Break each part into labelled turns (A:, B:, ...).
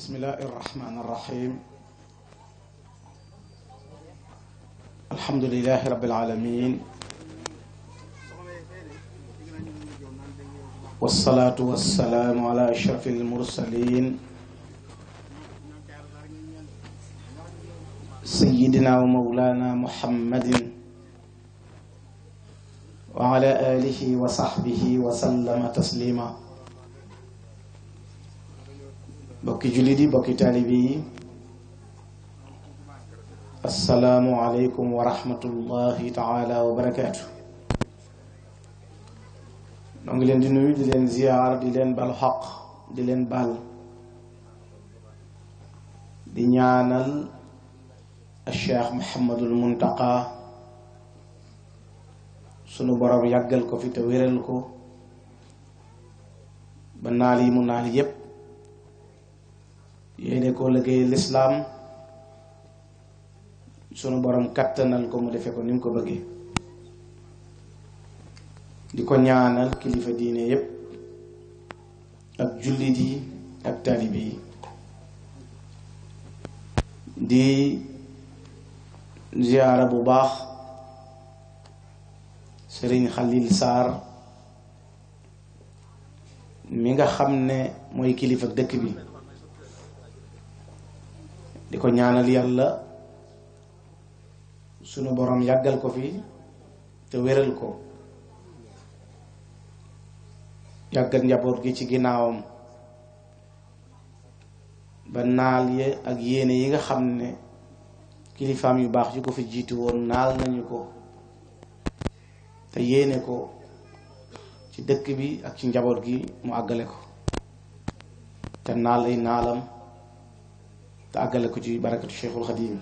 A: بسم الله الرحمن الرحيم الحمد لله رب العالمين والصلاة والسلام على أشرف المرسلين سيدنا ومولانا محمد وعلى آله وصحبه وسلم تسليما bokki jullit yi bokki taalibe yi assalaamu aleykum wa rahmatullahi taala wa barakaatu. noo ngi leen di nuyu di leen ziyaar di leen bal xaq di leen bal di ñaanal Cheikh Muhammadul Muntaqa sunu borom yàggal ko fi te wéral ko ba naal yi mu naal yépp yéene koo liggéey lislaam sunu borom kattanal ko mu defe ko ni mu ko bëggee di ko ñaanal kilifa diine yépp ak jullit yi ak taalibe yi di ziyaara bu baax Sëriñ Xalil Saar mi nga xam ne mooy kilifa dëkk bi di ko ñaanal yàlla sunu borom yàggal ko fi te wéral ko yàggal njaboot gi ci ginnaawam ba naal ye ak yéene yi nga xam ne kilifaam yu baax yu ko fi jiitu woon naal nañu ko te yéene ko ci dëkk bi ak ci njaboot gi mu àggale ko te naal ay naalam te àggale ko ci barakatu Cheikhul Xadim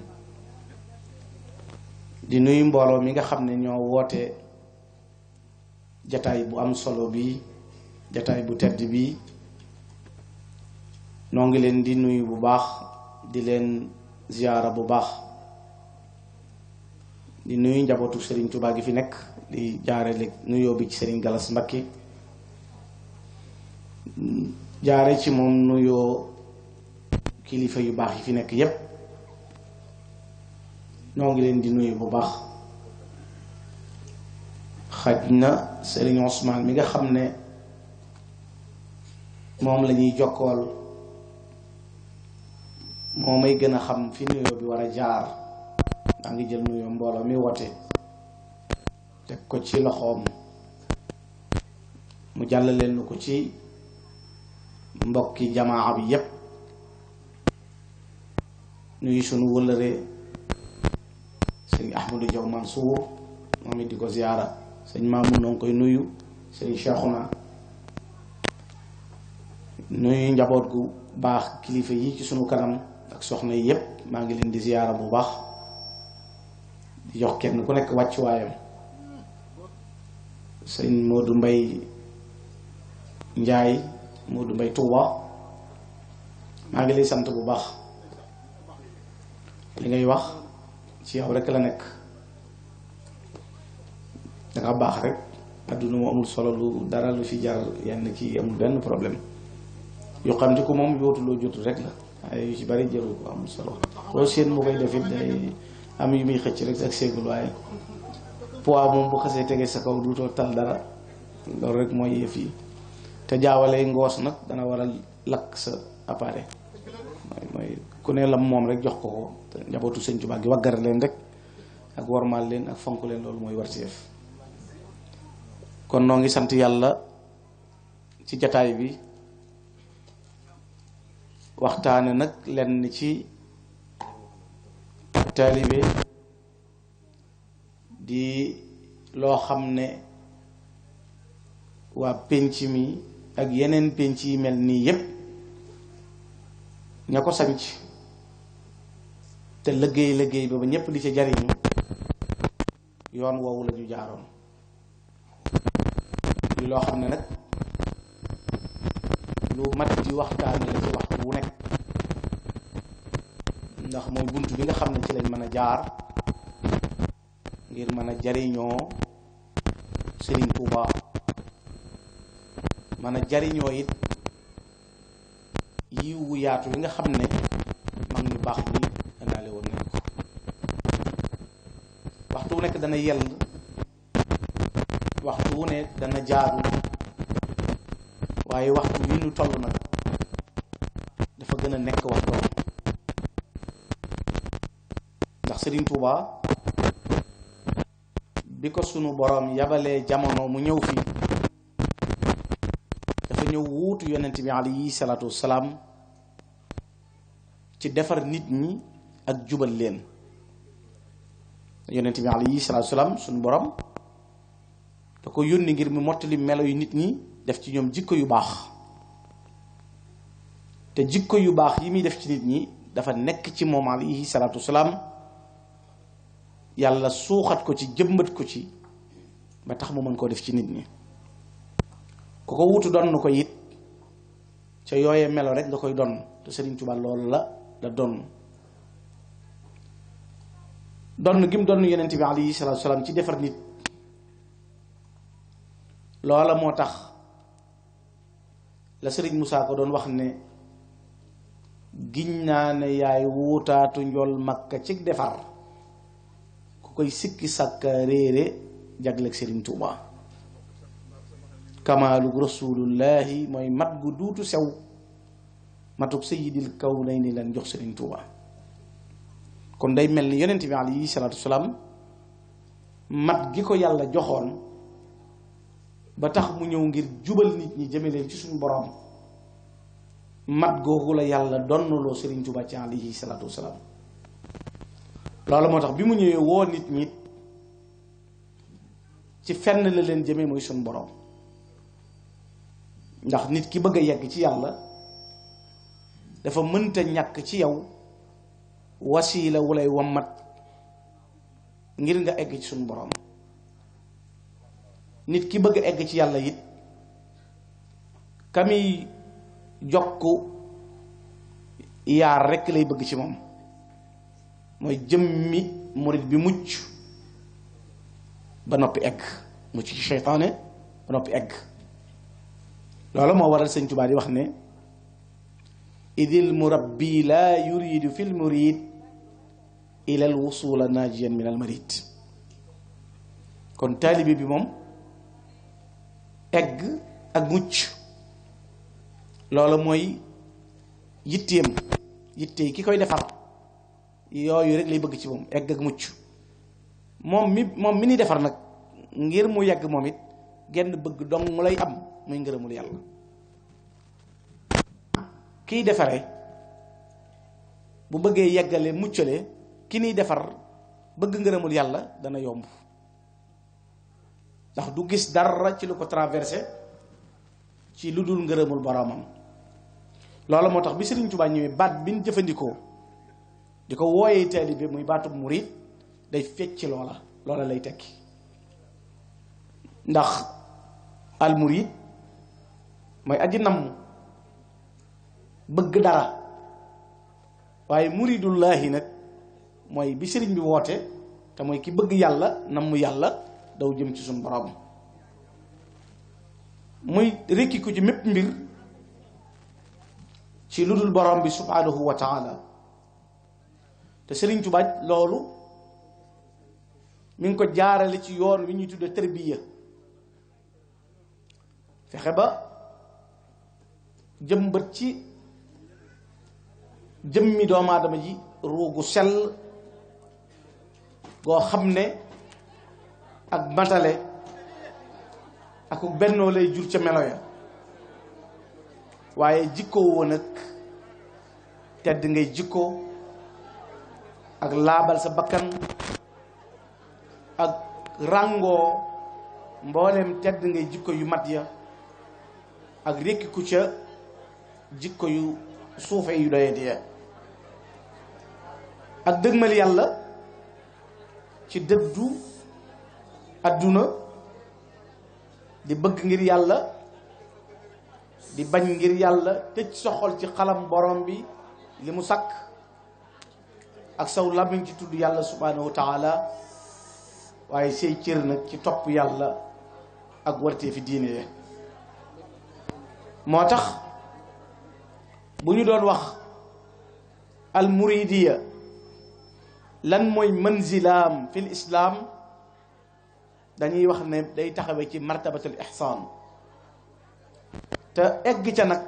A: di nuyu mbooloo mi nga xam ne ñoo woote jataay bu am solo bi jataay bu tedd bi noo ngi leen di nuyu bu baax di leen ziyaara bu baax di nuyu njabootu Serigne Touba gi fi nekk di jaarale nuyoo bi ci Serigne Galas Mbacke jaare ci moom nuyoo kilifa yu baax yi fi nekk yépp ñoo ngi leen di nuyu bu baax xaj na Serigne Ousmane mi nga xam ne moom la ñuy jokkool moo may gën a xam fi nuyoo bi war a jaar daa ngi jël nuyoo mbooloo mi wote teg ko ci loxoom mu jàllaleen nu ko ci mbokki jamaa bi yépp nuyu sunu wëllëre sëñ Ahmadou Diaw Mansour moom it di ko ziyaara sëñ Maamun noo ngi koy nuyu sëñ Cheikhouna nuyu njaboot gu baax kilifa yi ci sunu kanam ak soxna yi yépp maa ngi leen di ziyaara bu baax di jox kenn ku nekk wàccuwaayam sëñ Modou Mbay Njaay Modou Mbay Touba maa ngi lay sant bu baax li ngay wax ci yow rek la nekk danga baax rek adduna mu amul solo lu dara lu fi jar yenn kii amul benn problème yu xam ko moom yootuloo jotul rek la waaye yu ci bari jëru ko amul solo loolu seen mu koy defit day am yu muy xëcc rek ak seegul waaye poids moom bu xasee tegee sa kaw duutoo tal dara loolu rek mooy yëf yi te jaawalee ngoos nag dana war a lakk sa appareil mooy ku ne lam moom rek jox ko te njabootu Sëñ Tuubaa gi waggar leen rek ak wormaal leen ak fonk leen loolu mooy war ci def kon noo ngi sant yàlla ci jataay bi waxtaane nag lenn ci taalibe di loo xam ne waa pénc mi ak yeneen pénc yi mel nii yépp ña ko sanc te liggéey ba ñépp di ca jariñu yoon woowu la ñu jaaroon li loo xam ne nag lu mat di waxtaane la ci waxtu wu nekk ndax mooy bunt bi nga xam ne ci lañ mën a jaar ngir mën a jariñoo Serigne Touba mën a jariñoo it yiw wu yaatu yi nga xam ne mag ñu baax ñi indaale woon nañ ko. waxtu wu nekk dana yell, waxtu wu ne dana jaadu, waaye waxtu wi ñu toll nag dafa gën a nekk waxtoom. ndax Sëriñ Tuuba bi ko sunu boroom yabalee jamono mu ñëw fi dafa ñëw wuutu yonent bi alayhi salaatu wassalaam ci defar nit ñi ak jubal leen. yonent bi alayhi salaatu wassalaam sunu boroom da ko yónni ngir mu mottali melo yu nit ñi, def ci ñoom jikko yu baax. te jikko yu baax yi muy def ci nit ñi dafa nekk ci moom alayhi salaatu wassalaam, yàlla suuxat ko ci, jëmbat ko ci ba tax mu mën koo def ci nit ñi. ku ko wutu doon na ko it ca yooye melo rek nga koy doon, te Sëriñ Tuubaa loolu la doon. doon gi mu doon yonent bi alayhi salaatu salaam ci defar nit, loola moo tax la Sëriñ Musaa ko doon wax ne giñ naa ne yaay wuutaatu njool Makka ci defar, koy sikki sàkka réere jagleeg Sëriñ Tuuba. kamaalu rasulullahi mooy mat gu duutu sew, matuk sayyidil kawnayni lan jox Sëriñ Tuuba. kon day mel ni yonent bi alayhi salaatu wasalaam mat gi ko yàlla joxoon ba tax mu ñëw ngir jubal nit ñi jëme leen ci suñu borom, mat googu la yàlla donnaloo Sëriñ Tuuba ci alayhi salaatu wasalaam. loolu moo tax bi mu ñëwee woo nit ñi ci fenn la leen jëmee mooy suñu borom. ndax nit ki bëgg a yegg ci yàlla dafa mënta ñàkk ci yow wasiila wu lay wammat ngir nga egg ci suñu borom. nit ki bëgg a egg ci yàlla it kami jokk yaar rekk lay bëgg ci moom, mooy jëmmi murit bi mucc ba noppi egg, mucc ci seytaane ba noppi egg. loolu moo waral Sëñ Tuubaa di wax ne idil murabbi laa yuridu fil murid ila al wusula naajiyan min al marid. kon taalibe bi moom egg ak mucc loolu mooy yitteem, yittee ki koy defar yooyu rek lay bëgg ci moom, egg ak mucc. moom mi ni defar nag ngir mu yegg moom it genn bëgg dong mu lay am, muy ngërëmul yàlla. kiy defare bu bëggee yeggale muccale ki niy defar bëgg ngërëmul yàlla dana yomb, ndax du gis dara ci lu ko traversé ci lu dul ngërëmul boromam. loolu moo tax bi Sëriñ Tuubaa ñëwee baat bi ñu jëfandikoo di ko wooyee taalibe muy baatub murid day fecc loola lay tekki. ndax al murid mooy aji namm bëgg dara, waaye muridullahi nag mooy bi sëriñ bi woote te mooy ki bëgg yàlla namm yàlla daw jëm ci suñu borom, muy rekki ko ci mépp mbir ci lu dul borom bi subhanahu wa taala. te Sëriñ Tuubaa loolu mi ngi ko jaarale ci yoon wi ñuy tudde tarbiya, fexe ba jëmbat ci jëmmi doomu aadama ji ruugu sell goo xam ne ak matale ak bennoo lay jur ca melo ya, waaye jikkoo woon ak tedd ngay jikkoo ak laabal sa bakkan ak ràngoo mboolem tedd ngay jikko yu mat ya ak rékkiku ca jikko yu suufe yu doyadi ya, ak dëgmal yàlla ci dëddu adduna, di bëgg ngir yàlla, di bañ ngir yàlla, tëj sa xol ci xalam borom bi li mu sàkk, ak saw làmmiñ ci tudd yàlla subhanahu wa taala, waaye say cër nag ci topp yàlla ak wartee fi diine ya. moo tax bu ñu doon wax al muridiya lan mooy manzilaam fil islaam dañuy wax ne day taxawee ci martabatul ihsaan te egg ca nag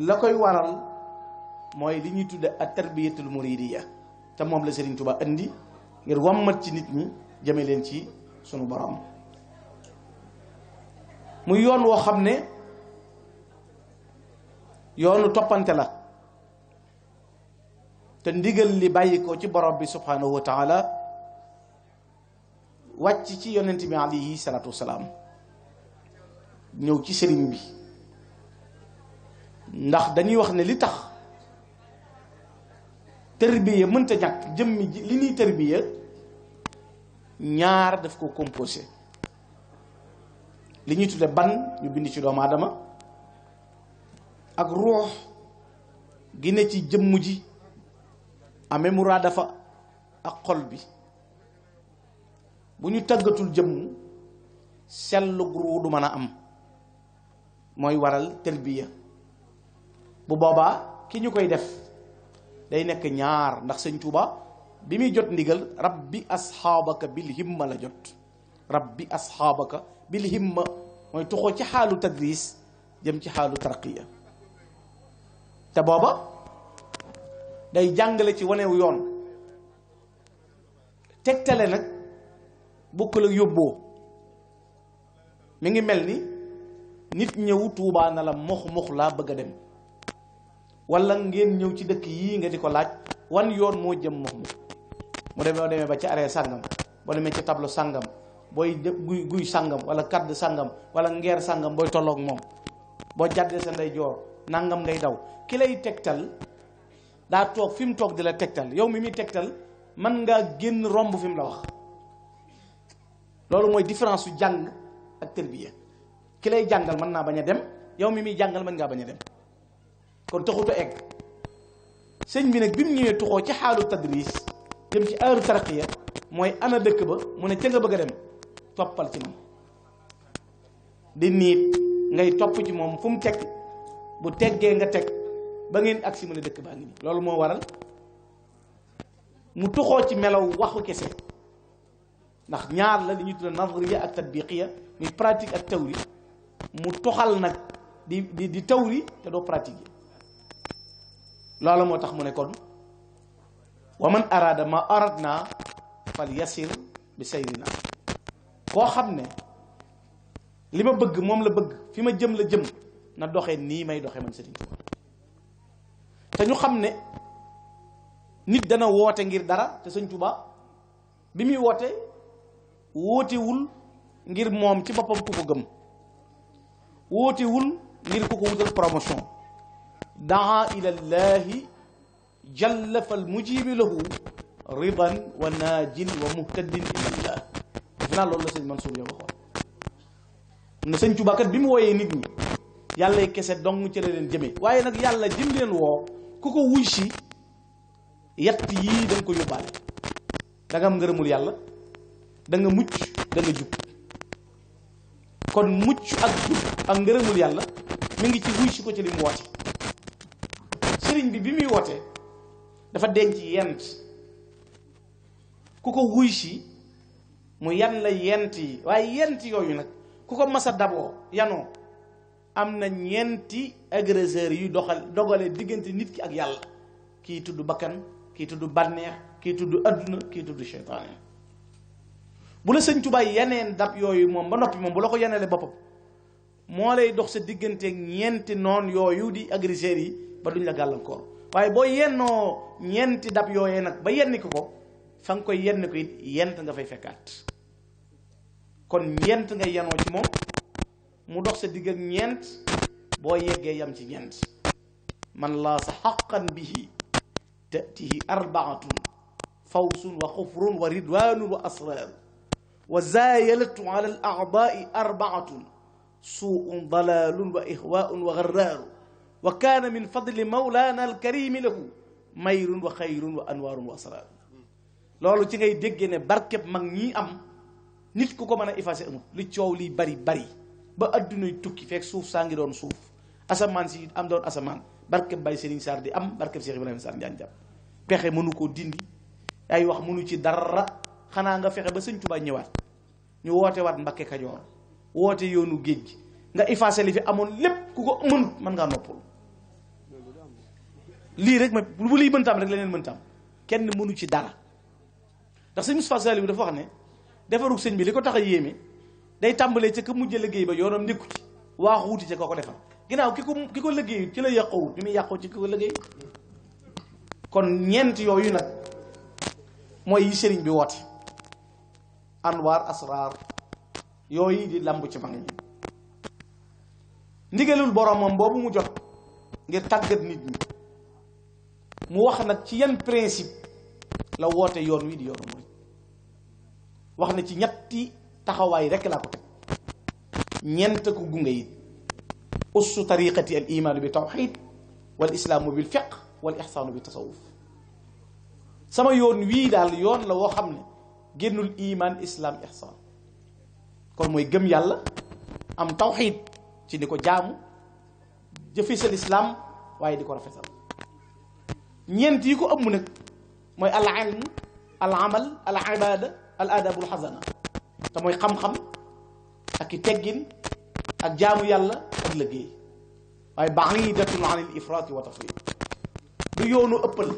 A: la koy waral mooy li ñuy tudde at tarbiyatul muridiya te moom la Serigne Touba indi ngir wammat ci nit ñi jëme leen ci sunu borom muy yoon woo xam ne yoonu toppante la te ndigal li bàyyi ko ci borom bi subhanahu wa taala wàcc ci yonent bi alayhi salaatu wasalaam ñëw ci sëriñ bi ndax dañuy wax ne li tax tërbiya mënta ñàkk jëmmi li ñuy tërbiya ñaar daf ko composé li ñuy tudde ban ñu bind ci doomu aadama ak ruux gi ne ci jëmm ji amee muraadafa ak xol bi bu ñu tàggatul jëmm sellu ruu du mën a am mooy waral tërbiya bu boobaa ki ñu koy def day nekk ñaar ndax sëñ Tuuba bi muy jot ndigal rabbi asxaabaka bil himma la jot rabbi asxaabaka bil himma mooy tuxoo ci xaalu tadris jëm ci xaalu tarqiya te booba day jàngale ci wanewu yoon tegtale nag bokkul ak yóbboo mi ngi mel ni nit ñëw Tuubaa na la mux laa bëgg a dem wala ngeen ñëw ci dëkk yii nga di ko laaj wan yoon moo jëm mux mu demee ba ci arrêt sàngam boo demee ci tableau sàngam booy guy sàngam wala kadd sàngam wala ngeer sàngam booy tolloog moom boo jàddee sa ndeyjoor nangam ngay daw ki lay tegtal daa toog fi mu toog di la tegtal yow mi muy tegtal mën ngaa génn romb fi mu la wax loolu mooy différence su jàng ak tërbiya ki lay jàngal mën naa bañ a dem yow mi muy jàngal mën ngaa bañ a dem kon taxuta egg sëñ bi nag bi mu ñëwee tuxoo ci xaalu tadris jëm ci aaru tarqiya mooy ana dëkk ba mu ne ca nga bëgg a dem toppal ci moom di niit ngay topp ci moom fu mu teg bu teggee nga teg ba ngeen agsi mu ne dëkk baa ngi nii loolu moo waral mu tuxoo ci melaw waxu kese ndax ñaar la li ñuy tudde nazariya ak tatbiqiya muy pratique ak tawri mu toxal nag di tawri te doo pratique loolu moo tax mu ne kon wa man arada ma aradna fal yasir bi sayrina koo xam ne li ma bëgg moom la bëgg fi ma jëm la jëm na doxe nii may doxe man Sëriñ Tuubaa te ñu xam ne nit dana woote ngir dara te Sëriñ Tuubaa bi muy wootewul ngir moom ci boppam ku ko gëm wootewul ngir ku ko wutal promotion daa ila llahi jalla fal mujibi lahu ridan wa naajin wa muhtadin ilallah def naa loolu la sëñ Mansour yo waxoon ne sëñ Tuubaa kat bi mu wooyee nit ñi yàlla kese dong ci la leen jëmee waaye nag yàlla jëm leen woo ku ko wuy si yett yii da nga ko yóbbaale da nga am ngërëmul yàlla da nga mucc da nga jub kon mucc ak jub ak ngërëmul yàlla mi ngi ci wuy si ko ci li mu woote sëriñ bi muy woote dafa denc yent ku ko wuy si mu yan la yent yi waaye yent yooyu nag ku ko masa daboo yanoo am na ñeenti agresseurs yu dogale diggante nit ki ak yàlla kii tudd bakkan kii tudd bànneex kii tudd adduna kii tudd seytaane bu la sëñ Tuubaa yeneen dab yooyu moom ba noppi moom bu la ko yeneele boppam moo lay dox sa diggante ñeenti noon yooyu di agresseurs yi ba duñ la gàllankoor waaye boo yennoo ñeenti dab yooyee nag ba yenni ko fa nga koy yenn ko it yent nga fay fekkaat kon ñeent nga yenoo ci moom mu dox sa digg ak ñeent boo yeggee yam ci ñeent man laa sa xaqan bihi tatihi arbaatun fawsun wa xufrun wa ridwanun wa asrar wa zayalatu ala al aadaai arbaatun suun dalalun wa ihwaun wa garraaru wa kaana min fadli mawlana alkarimi lahu mayrun wa xayrun wa anwaarun wa asrar loolu ci ngay déggee ne barkeb mag ñii am nit ku ko mën a effacé amul li coow liy bari ba addunay tukki fekk suuf saa ngi doon suuf asamaan si am doon asamaan barkeb Baye Serigne Sarr di am barkeb Cheikh Ibrahima Sarr Njaañ jàpp pexe mënu koo dindi ay wax mënu ci dara xanaa nga fexe ba sëñ Tuubaa ñëwaat ñu woote waat Mbakke Kajoor woote yoonu géej gi nga effacé li fi amoon lépp ku ko mënut mën ngaa noppal lii rek ma bu liy mëntaam rek leneen mëntaam kenn mënu ci dara ndax sëñ Moustapha Saliou dafa wax ne defarug sëñ bi li ko tax a yéeme day tàmbalee ca ka mujj liggéey ba yoonam nekku ci waaxu wuti ca ko defar ginnaaw ki ko liggéey ci la yàqowut bi muy yàqoo ci ki ko liggéey kon ñeent yooyu nag mooy yi sëriñ bi woote anwaar asraar yooyu di lamb ci mag ñi ndigalul boromam boobu mu jot ngir tàggat nit ñi mu wax nag ci yan principe la woote yoon wi di yoonu murid wax na ci ñetti taxawaay rekk laa ko teg ñeent ko gunge it ussu tariqati al imaanu bi tawxid wal islaamu bil fiq wal ixsaanu bi tasawuf sama yoon wii daal yoon la woo xam ne génnul iman islam ixsaan kon mooy gëm yàlla am tawxid ci di ko jaamu jëfe sa lislaam waaye di ko rafetal ñeent yi ko ëmb nag mooy al ilm al amal al ibada al adabul xasana te mooy xam-xam ak i teggin ak jaamu yàlla ak liggéey waaye baidatun an il ifraati wa tafrit du yoonu ëppal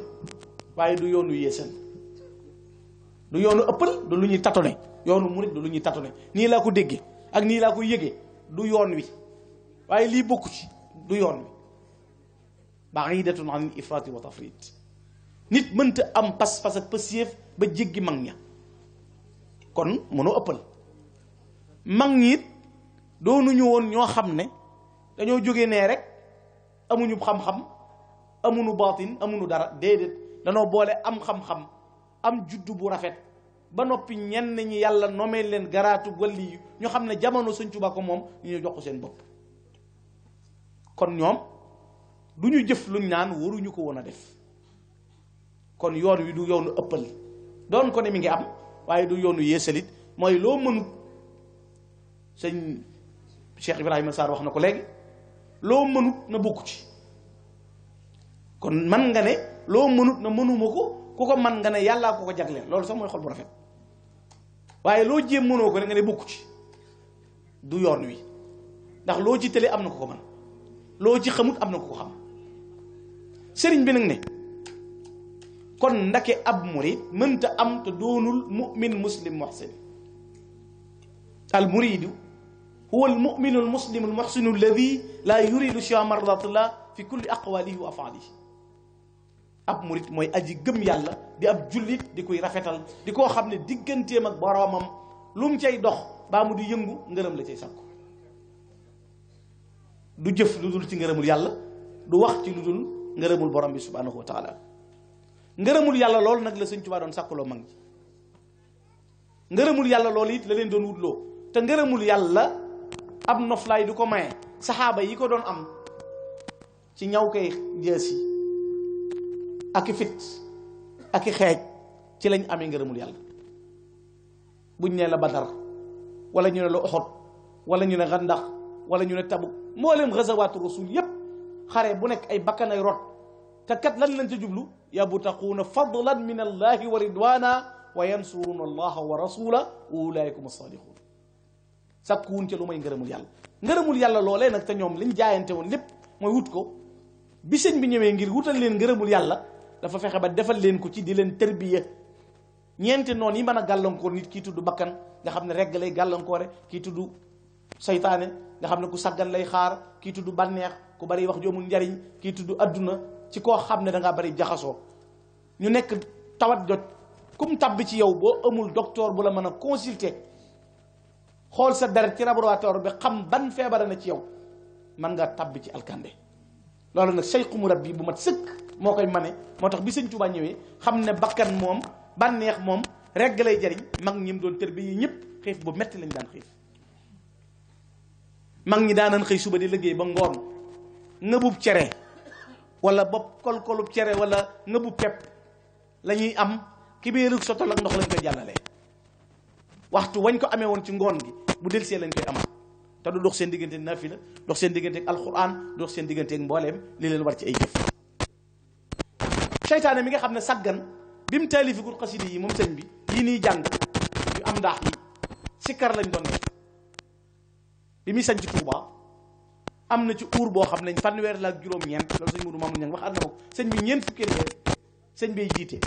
A: waaye du yoonu yeesal du yoonu ëppal du lu ñuy tatone yoonu murit du lu ñuy tatone nii laa ko déggee ak nii laa ko yëgee du yoon wi waaye lii bokku ci du yoon wi baidatun an il ifraati wa tafrit nit mënta am pas-pas ak pësiyeef ba jéggi mag ña kon mënoo ëppal mag ñi it doonuñu woon ñoo xam ne dañoo jóge nee rek amuñu xam-xam amuñu baatin amuñu dara déedéet danoo boole am xam-xam am juddu bu rafet ba noppi ñenn ñi yàlla nomee leen garaatu wàlli yu ñu xam ne jamono Sëñ Tuubaa ko moom ñu jox ko seen bopp kon ñoom du ñu jëf luñ naan waruñu ko woon a def kon yoon wi du yoonu ëppal doon ko ne mi ngi am waaye du yoonu yeesalit mooy loo mënut sëñ Cheikh Ibrahima Sarr wax na ko léegi loo mënut na bokku ci kon man nga ne loo mënut na mënuma ko ku ko man nga ne yàllaa ko ko jagleel loolu sax mooy xol bu rafet waaye loo jéem mënoo ko ne nga ne bokku ci du yoon wi ndax loo ci tële am na ko ko man loo ci xamut am na ko ko xam sëriñ bi nag ne kon ndake ab murid mënta am te doonul mu'min muslim muhsin al muridu huwa al mu'minu al muslimu al muhsinu alladi laa yuridu shay'a mardatillah fi kulli aqwalihi wa af'alihi ab murid mooy aji gëm yàlla di ab jullit di koy rafetal di koo xam ne digganteem ak boroomam lu mu cay dox baa mu di yëngu ngërëm la cay sàkku du jëf lu dul ci ngërëmul yàlla du wax ci lu dul ngërëmul borom bi subhanahu wa taala ngërëmul yàlla loolu nag la Sëñ Tuubaa doon sàkkuloo mag ñi ngërëmul yàlla loolu it la leen doon wutloo te ngërëmul yàlla ab noflaay du ko maye saxaaba yi ko doon am ci ñaw koy jees yi ak i fit ak i xeej ci lañ amee ngërëmul yàlla buñ nee la Badar wala ñu ne la Uhud wala ñu ne Xandax wala ñu ne Tabuk mboolem gazawaatu rasul yépp xare bu nekk ay bakkan ay rot te kat lan lañ ca jublu yabtaquuna fadlan min allahi wa ridwana wa yansuruna allaha wa rasula ulaikum as-sadiqun sàkkuwun ca lu may ngërëmul yàlla ngërëmul yàlla loolee nag te ñoom liñ jaayante woon lépp mooy wut ko bi sëñ bi ñëwee ngir wutal leen ngërëmul yàlla dafa fexe ba defal leen ko ci di leen tërbiya ñeenti noonu yi mën a gàllankoor nit kii tudd bakkan nga xam ne regg lay gàllankoore kii tudd saytaane nga xam ne ku saggan lay xaar kii tudd bànneex ku bari wax joomul njariñ kii tudd adduna ci koo xam ne da ngaa bari jaxasoo ñu nekk tawat jot kum tabbi ci yow boo amul docteur bu la mën a consulter xool sa deret ci laboratoire bi xam ban feebar na ci yow mën nga tabbi ci alkande loolu nag sayxu murabbi bu mat sëkk moo koy mane moo tax bi Sëñ Tuubaa ñëwee xam ne bakkan moom bànneex moom regg lay jariñ mag ñi mu doon tër bi yi ñëpp xiif bu metti lañ daan xiif mag ñi daanan xëy suba di liggéey ba ngoon ngëbub cere wala bopp kol-kolub cere wala ngëbub pepp la ñuy am kibéerug sotol ak ndox lañ koy jàllalee waxtu wañ ko amee woon ci ngoon gi bu delsee lañ koy amaat te du dox seen diggante nafila dox seen diggante ak alquran dox seen diggante ak mbooleem li leen war ci ay jëf. seytaane mi nga xam ne saggan bi mu taalifagul xasida yi moom sëñ bi yii nii jàng yu am ndaax yi sikkar lañ doon def bi muy sañ ci Tuuba am na ci uur boo xam ne fanweer la ak juróom-ñeent loolu sëñ Mudu Mamun Ñang wax na ma ko sëñ bi ñeent fukkee sëñ bay jiite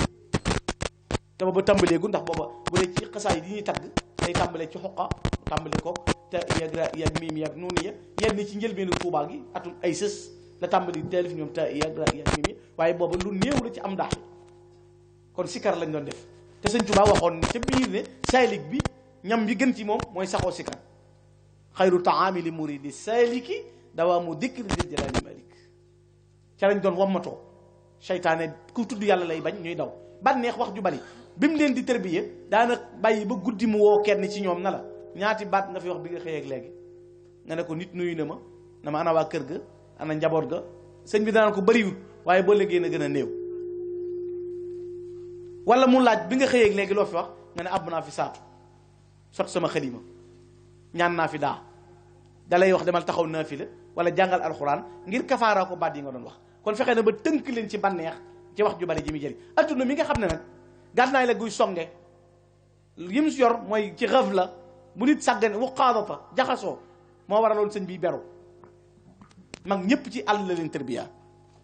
A: te ba tàmbaleegu ndax booba bu dee ci xasaay yi ñuy tagg day tàmbalee ci xoqa tàmbale ko te yag miim yag noonu ya yenn ci njëlbeenu Tuubaa gi atum ay sës la tàmbali taalif ñoom te yag miim yi waaye booba lu néew la ci am ndax kon sikar lañ doon def te sëñ Tuubaa waxoon ca biir ne saalik bi ñam bi gën ci moom mooy saxoo sikar xayru taami li muridi saaliki dawaamu dikri dil jalaali malik ca lañ doon wammatoo seytaane ku tudd yàlla lay bañ ñuy daw bànneex wax ju bari bi mu leen di tërbiye daana bàyyi ba guddi mu woo kenn ci ñoom na la ñaati baat nga fi wax bi nga xëyeeg léegi nga ne ko nit nuyu na ma ana waa kër ga ana njaboot ga sëñ bi danaan ko bariwul waaye boo léegi na gën a néew wala mu laaj bi nga xëyeeg léegi loo fi wax nga ne àbb naa fi saatu sot sama xalima ñaan naa fi daa dalay wax demal taxaw naa fi la wala jàngal alxuraan ngir kafaaraa ko baat yi nga doon wax kon fexe na ba tënk leen ci bànneex ci wax ju bari ji muy jëriñ adduna mi nga xam ne nag gànnaay la guy songe yim si yor mooy ci xëf la bu nit sàggane wuqaadata jaxasoo moo waraloon sëñ bi beru mag ñëpp ci àll la leen tërbiya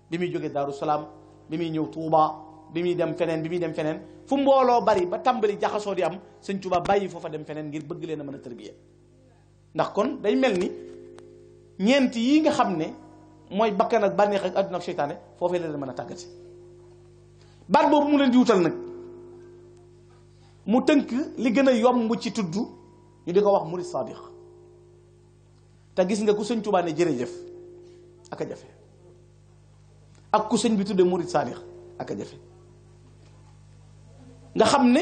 A: bi muy jógee Daaru Salaam bi muy ñëw Tuuba bi muy dem feneen fu mbooloo bari ba tàmbali jaxasoo di am sëñ Tuuba bàyyi foofa dem feneen ngir bëgg leen a mën a tërbiya ndax kon day mel ni ñeent yi nga xam ne mooy bakkan ak bànneex ak adduna ak seytaane foofee la leen mën a tàggati baat boobu mu leen di wutal nag mu tënk li gën a yomb ci tudd ñu di ko wax murid sadiq te gis nga ku sëñ Tuubaa ne jërëjëf ak a jafe ak ku sëñ bi tudde murid sadiq ak a jafe nga xam ne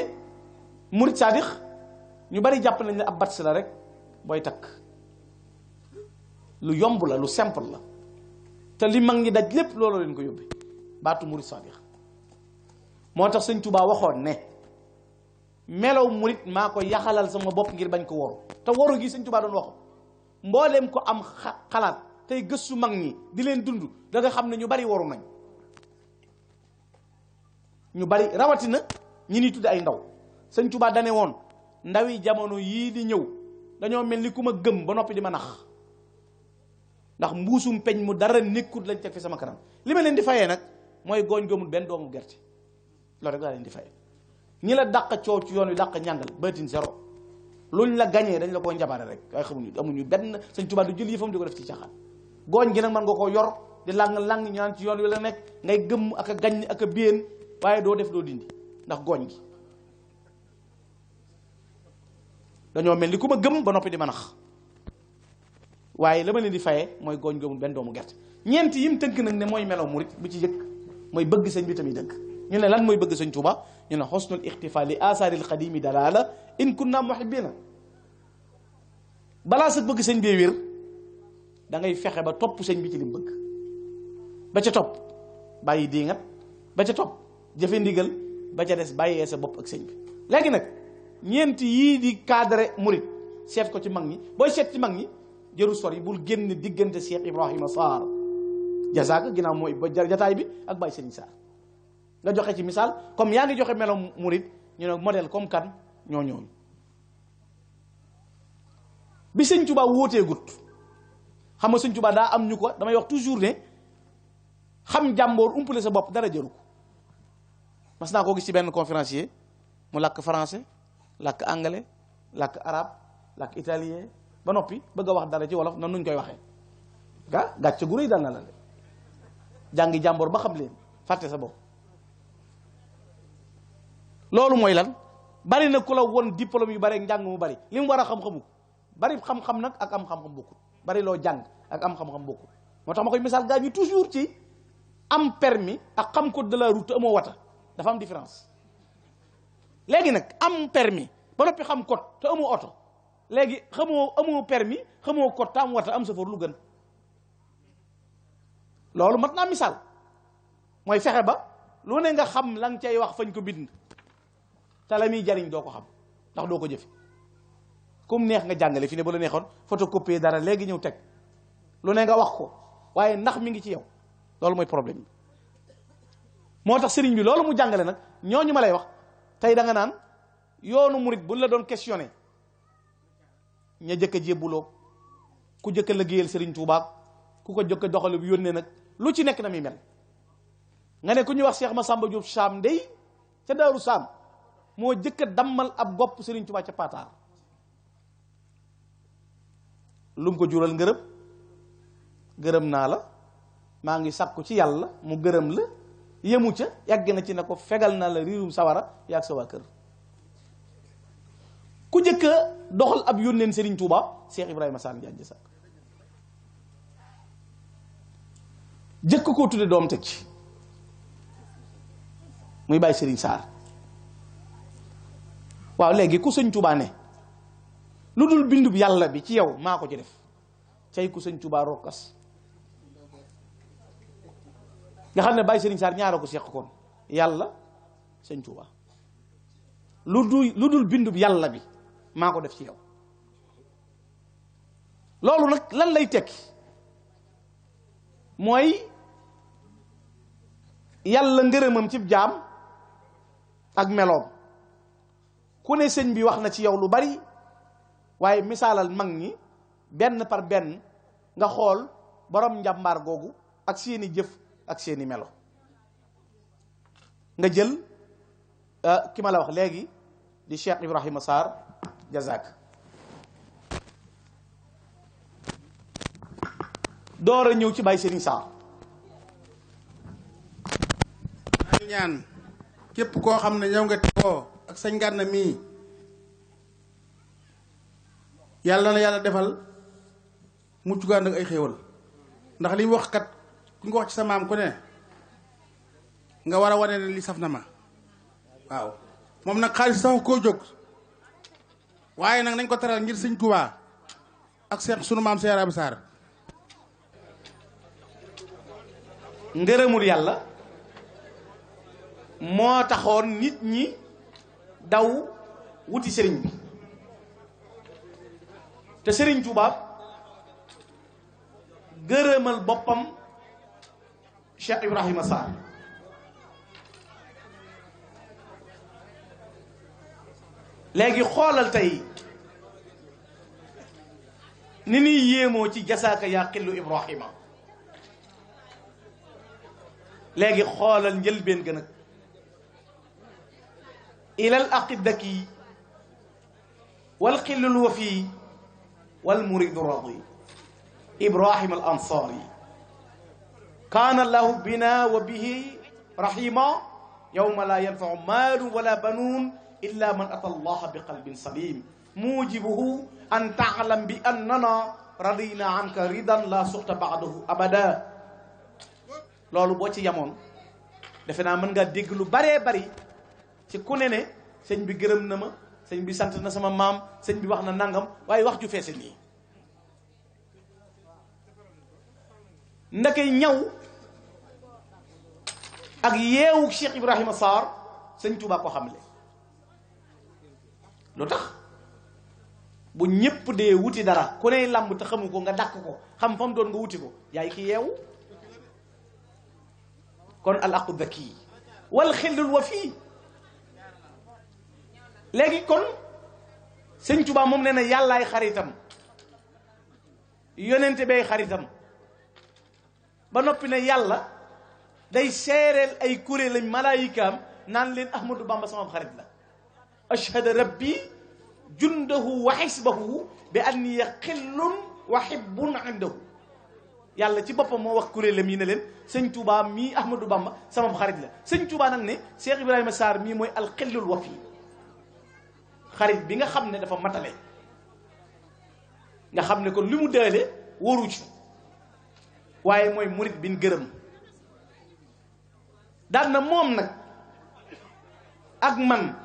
A: murid sadiq ñu bari jàpp nañ ne ab bats la rek booy takk lu yomb la lu simple la te li mag ñi daj lépp looloo leen ko yóbbe baatu murid sadiq moo tax sëñ Tuubaa waxoon ne melow murit maa ko yaxalal sama bopp ngir bañ ko woru te woru gi sëñ Tuubaa doon wax mbooleem ko am xalaat tey gëstu mag ñi di leen dund da nga xam ne ñu bari waru nañ ñu bari rawatina ñi ni tudde ay ndaw sëñ Tuubaa dane woon ndawi jamono yii di ñëw dañoo mel ni ku ma gëm ba noppi di ma nax ndax mbuusum peñ mu dara nekkut lañ teg fi sama kanam li ma leen di fayee nag mooy gooñ gëmul benn doomu gerte loolu rek laa leen di fayee ñi la dàq coow ci yoon wi dàq ñàngal batin zéro luñ la gañee dañ la koo njabaare rek waaye xamuñu amuñu benn sëñ Tuubaa du jël yëfam di ko def ci caaxaan gooñ gi nag mën nga koo yor di lang ñu naan ci yoon wi la nekk ngay gëmm ak a gaññ ak a béen waaye doo def doo dindi ndax gooñ gi dañoo mel ni ku ma gëm ba noppi di ma nax waaye la ma leen di fayee mooy gooñ gëmul benn doomu gerte ñeent yim tënk nag ne mooy melaw murit bu ci jëkk mooy bëgg sëñ bi tamit dëgg ñu ne lan mooy bëgg sëñ Tuuba ñu ne xosnul ixtifa li asaaril xadimi dalala in kunna muhibbina balaa sa bëgg sëñ bee wér da ngay fexe ba topp sëñ bi ci lim bëgg ba ca topp bàyyi diingat ba ca topp jëfe ndigal ba ca des bàyyee sa bopp ak sëñ bi léegi nag ñeent yii di cadre murit seet ko ci mag ñi booy seet ci mag ñi jëru sor yi bul génn diggante Cheikh Ibrahima Sarr jasaaka ginnaaw mooy ba jataay bi ak Baye Serigne Sarr nga joxe ci misaal comme yaa ngi joxe melo murit ñu ne modèle comme kan ñoo ñooñu bi sëñ Tuubaa wóotee gut xam nga sëñ Tuubaa daa am ñu ko damay wax toujours ne xam jàmboor umpale sa bopp dara jëru ko mas naa koo gis ci benn conférencier mu làkk français làkk anglais làkk arabe làkk italien ba noppi bëgg a wax dara ci wolof nan nuñ koy waxee gàcce gu rëy dal na la de jàngi jàmboor ba xam leen fàtte sa bopp loolu mooy lan bari na ku la won diplôme yu bari ak njàng mu bari li mu war a xam-xamu bari xam-xam nag ak am xam-xam bokkul bari loo jàng ak am xam-xam bokkul moo tax ma koy misaal gaa ñi toujours ci am permis ak xam code de la route te amoo wata dafa am différence léegi nag am permis ba noppi xam code te amoo oto léegi amoo permis xamoo code te am wata am safoor lu gën loolu mat naa misaal mooy fexe ba lu ne nga xam la nga cay wax fañ ko bind te la muy jariñ doo ko xam ndax doo ko jëfe comme neex nga jàngale fi ne ba la neexoon photocopier dara léegi ñëw teg lu ne nga wax ko waaye ndax mi ngi ci yow loolu mooy problème bi. moo tax sëriñ bi loolu mu jàngale nag ñooñu ma lay wax tey da nga naan yoonu murit buñ la doon questionné ña jëkk a jébbuloo ku jëkk a liggéeyal sëriñ Tuubaa ku ko jëkk a doxale bu yónnee nag lu ci nekk na muy mel nga ne ku ñuy wax Cheikh Massamba Diop Sam ndey ca Daaru Sam moo jëkk a dammal ab gopp sëriñ Tuubaa ca Pataar lu mu ko jural ngërëm gërëm naa la maa ngi sakku ci yàlla mu gërëm la yemu ca yàgg na ci ne ko fegal naa la riirum sawara yaag sa waa kër ku jëkk a doxal ab yónneen Serigne Touba Cheikh Ibrahima Sall Ndiaye Sakk jëkk koo tudde doom teg ci muy bàyyi Serigne Sarr waaw léegi ku sëñ Touba ne lu dul bindub yàlla bi ci yow maa ko ci def cay ku sëñ Touba rokkas nga xam ne bàyyi Serigne Sarr ñaara ko seq koon yàlla sëñ Touba lu dul bindub yàlla bi maa ko def ci yow loolu nag lan lay tekki mooy yàlla ngërëmam cib jaam ak meloom ku ne sëñ bi wax na ci yow lu bari waaye misaalal mag ñi benn par benn nga xool borom njàmbaar googu ak seeni jëf ak seeni melo nga jël ki ma la wax léegi di Cheikh Ibrahima Sarr Jazak door a ñëw ci Baye Serigne Sarr
B: maa ñaan képp koo xam ne ñëw nga teewoo ak sañ Gana mii yàlla na yàlla defal mucc gu ànd ak ay xéewal ndax li mu wax kat ku nga wax ci sa maam ku ne nga war a wane ne li saf na ma waaw moom nag xaalis sax koo jóg waaye nag nañ ko teral ngir sëñ Tuubaa ak seex sunu maam Cheikh Ibra Sarr
A: ngërëmul yàlla moo taxoon nit ñi daw wuti sëriñ bi te sëriñ Tuubaa gërëmal boppam Cheikh Ibrahima Sarr léegi xoolal tey ni ñuy yéemoo ci jasaaka yaa xillu Ibrahima léegi xoolal njëlbeen gën a ilal aqidaki wal xillul wafi wal muridu radi Ibrahima al ansari kaana allahu bina wa bihi rahima yawma la yanfau maalu wala banuun illa man ata allaha bi qalbin salim mujibuhu an taalam bi annana radina anka ridan la suxta baadahu abada loolu boo ci yamoon defe naa mën ngaa dégg lu baree bari ci ku ne ne sëñ bi gërëm na ma sëñ bi sant na sama maam sëñ bi wax na nangam waaye wax ju feese nii ndakay ñaw ak yeewu Cheikh Ibrahima Sarr sëñ Tuubaa ko xamle lu tax bu ñépp dee wuti dara ku ney làmb te xamu ko nga dàkk ko xam fa mu doon nga wuti ko yaay ki yeewu kon al aqu daki wal xillul wa fii léegi kon sëñ Tuubaa moom nee na yàllaay xaritam yonente bay xaritam ba noppi ne yàlla day seereel ay kuréel lañ malaayikaam naan leen Ahmadou Bamba sama xarit la ashhada rabbi jundahu wa xisbahu bi anni xillun wa hibbun indahu yàlla ci boppam moo wax kuréelam yi ne leen sëñ Touba mii Ahmadou Bamba sama xarit la sëñ Touba nag ne Cheikh Ibrahima Sarr mii mooy alxillul wafi xarit bi nga xam ne dafa matale nga xam ne kon li mu deele waru ci waaye mooy murit bin gërëm daan na moom nag ak man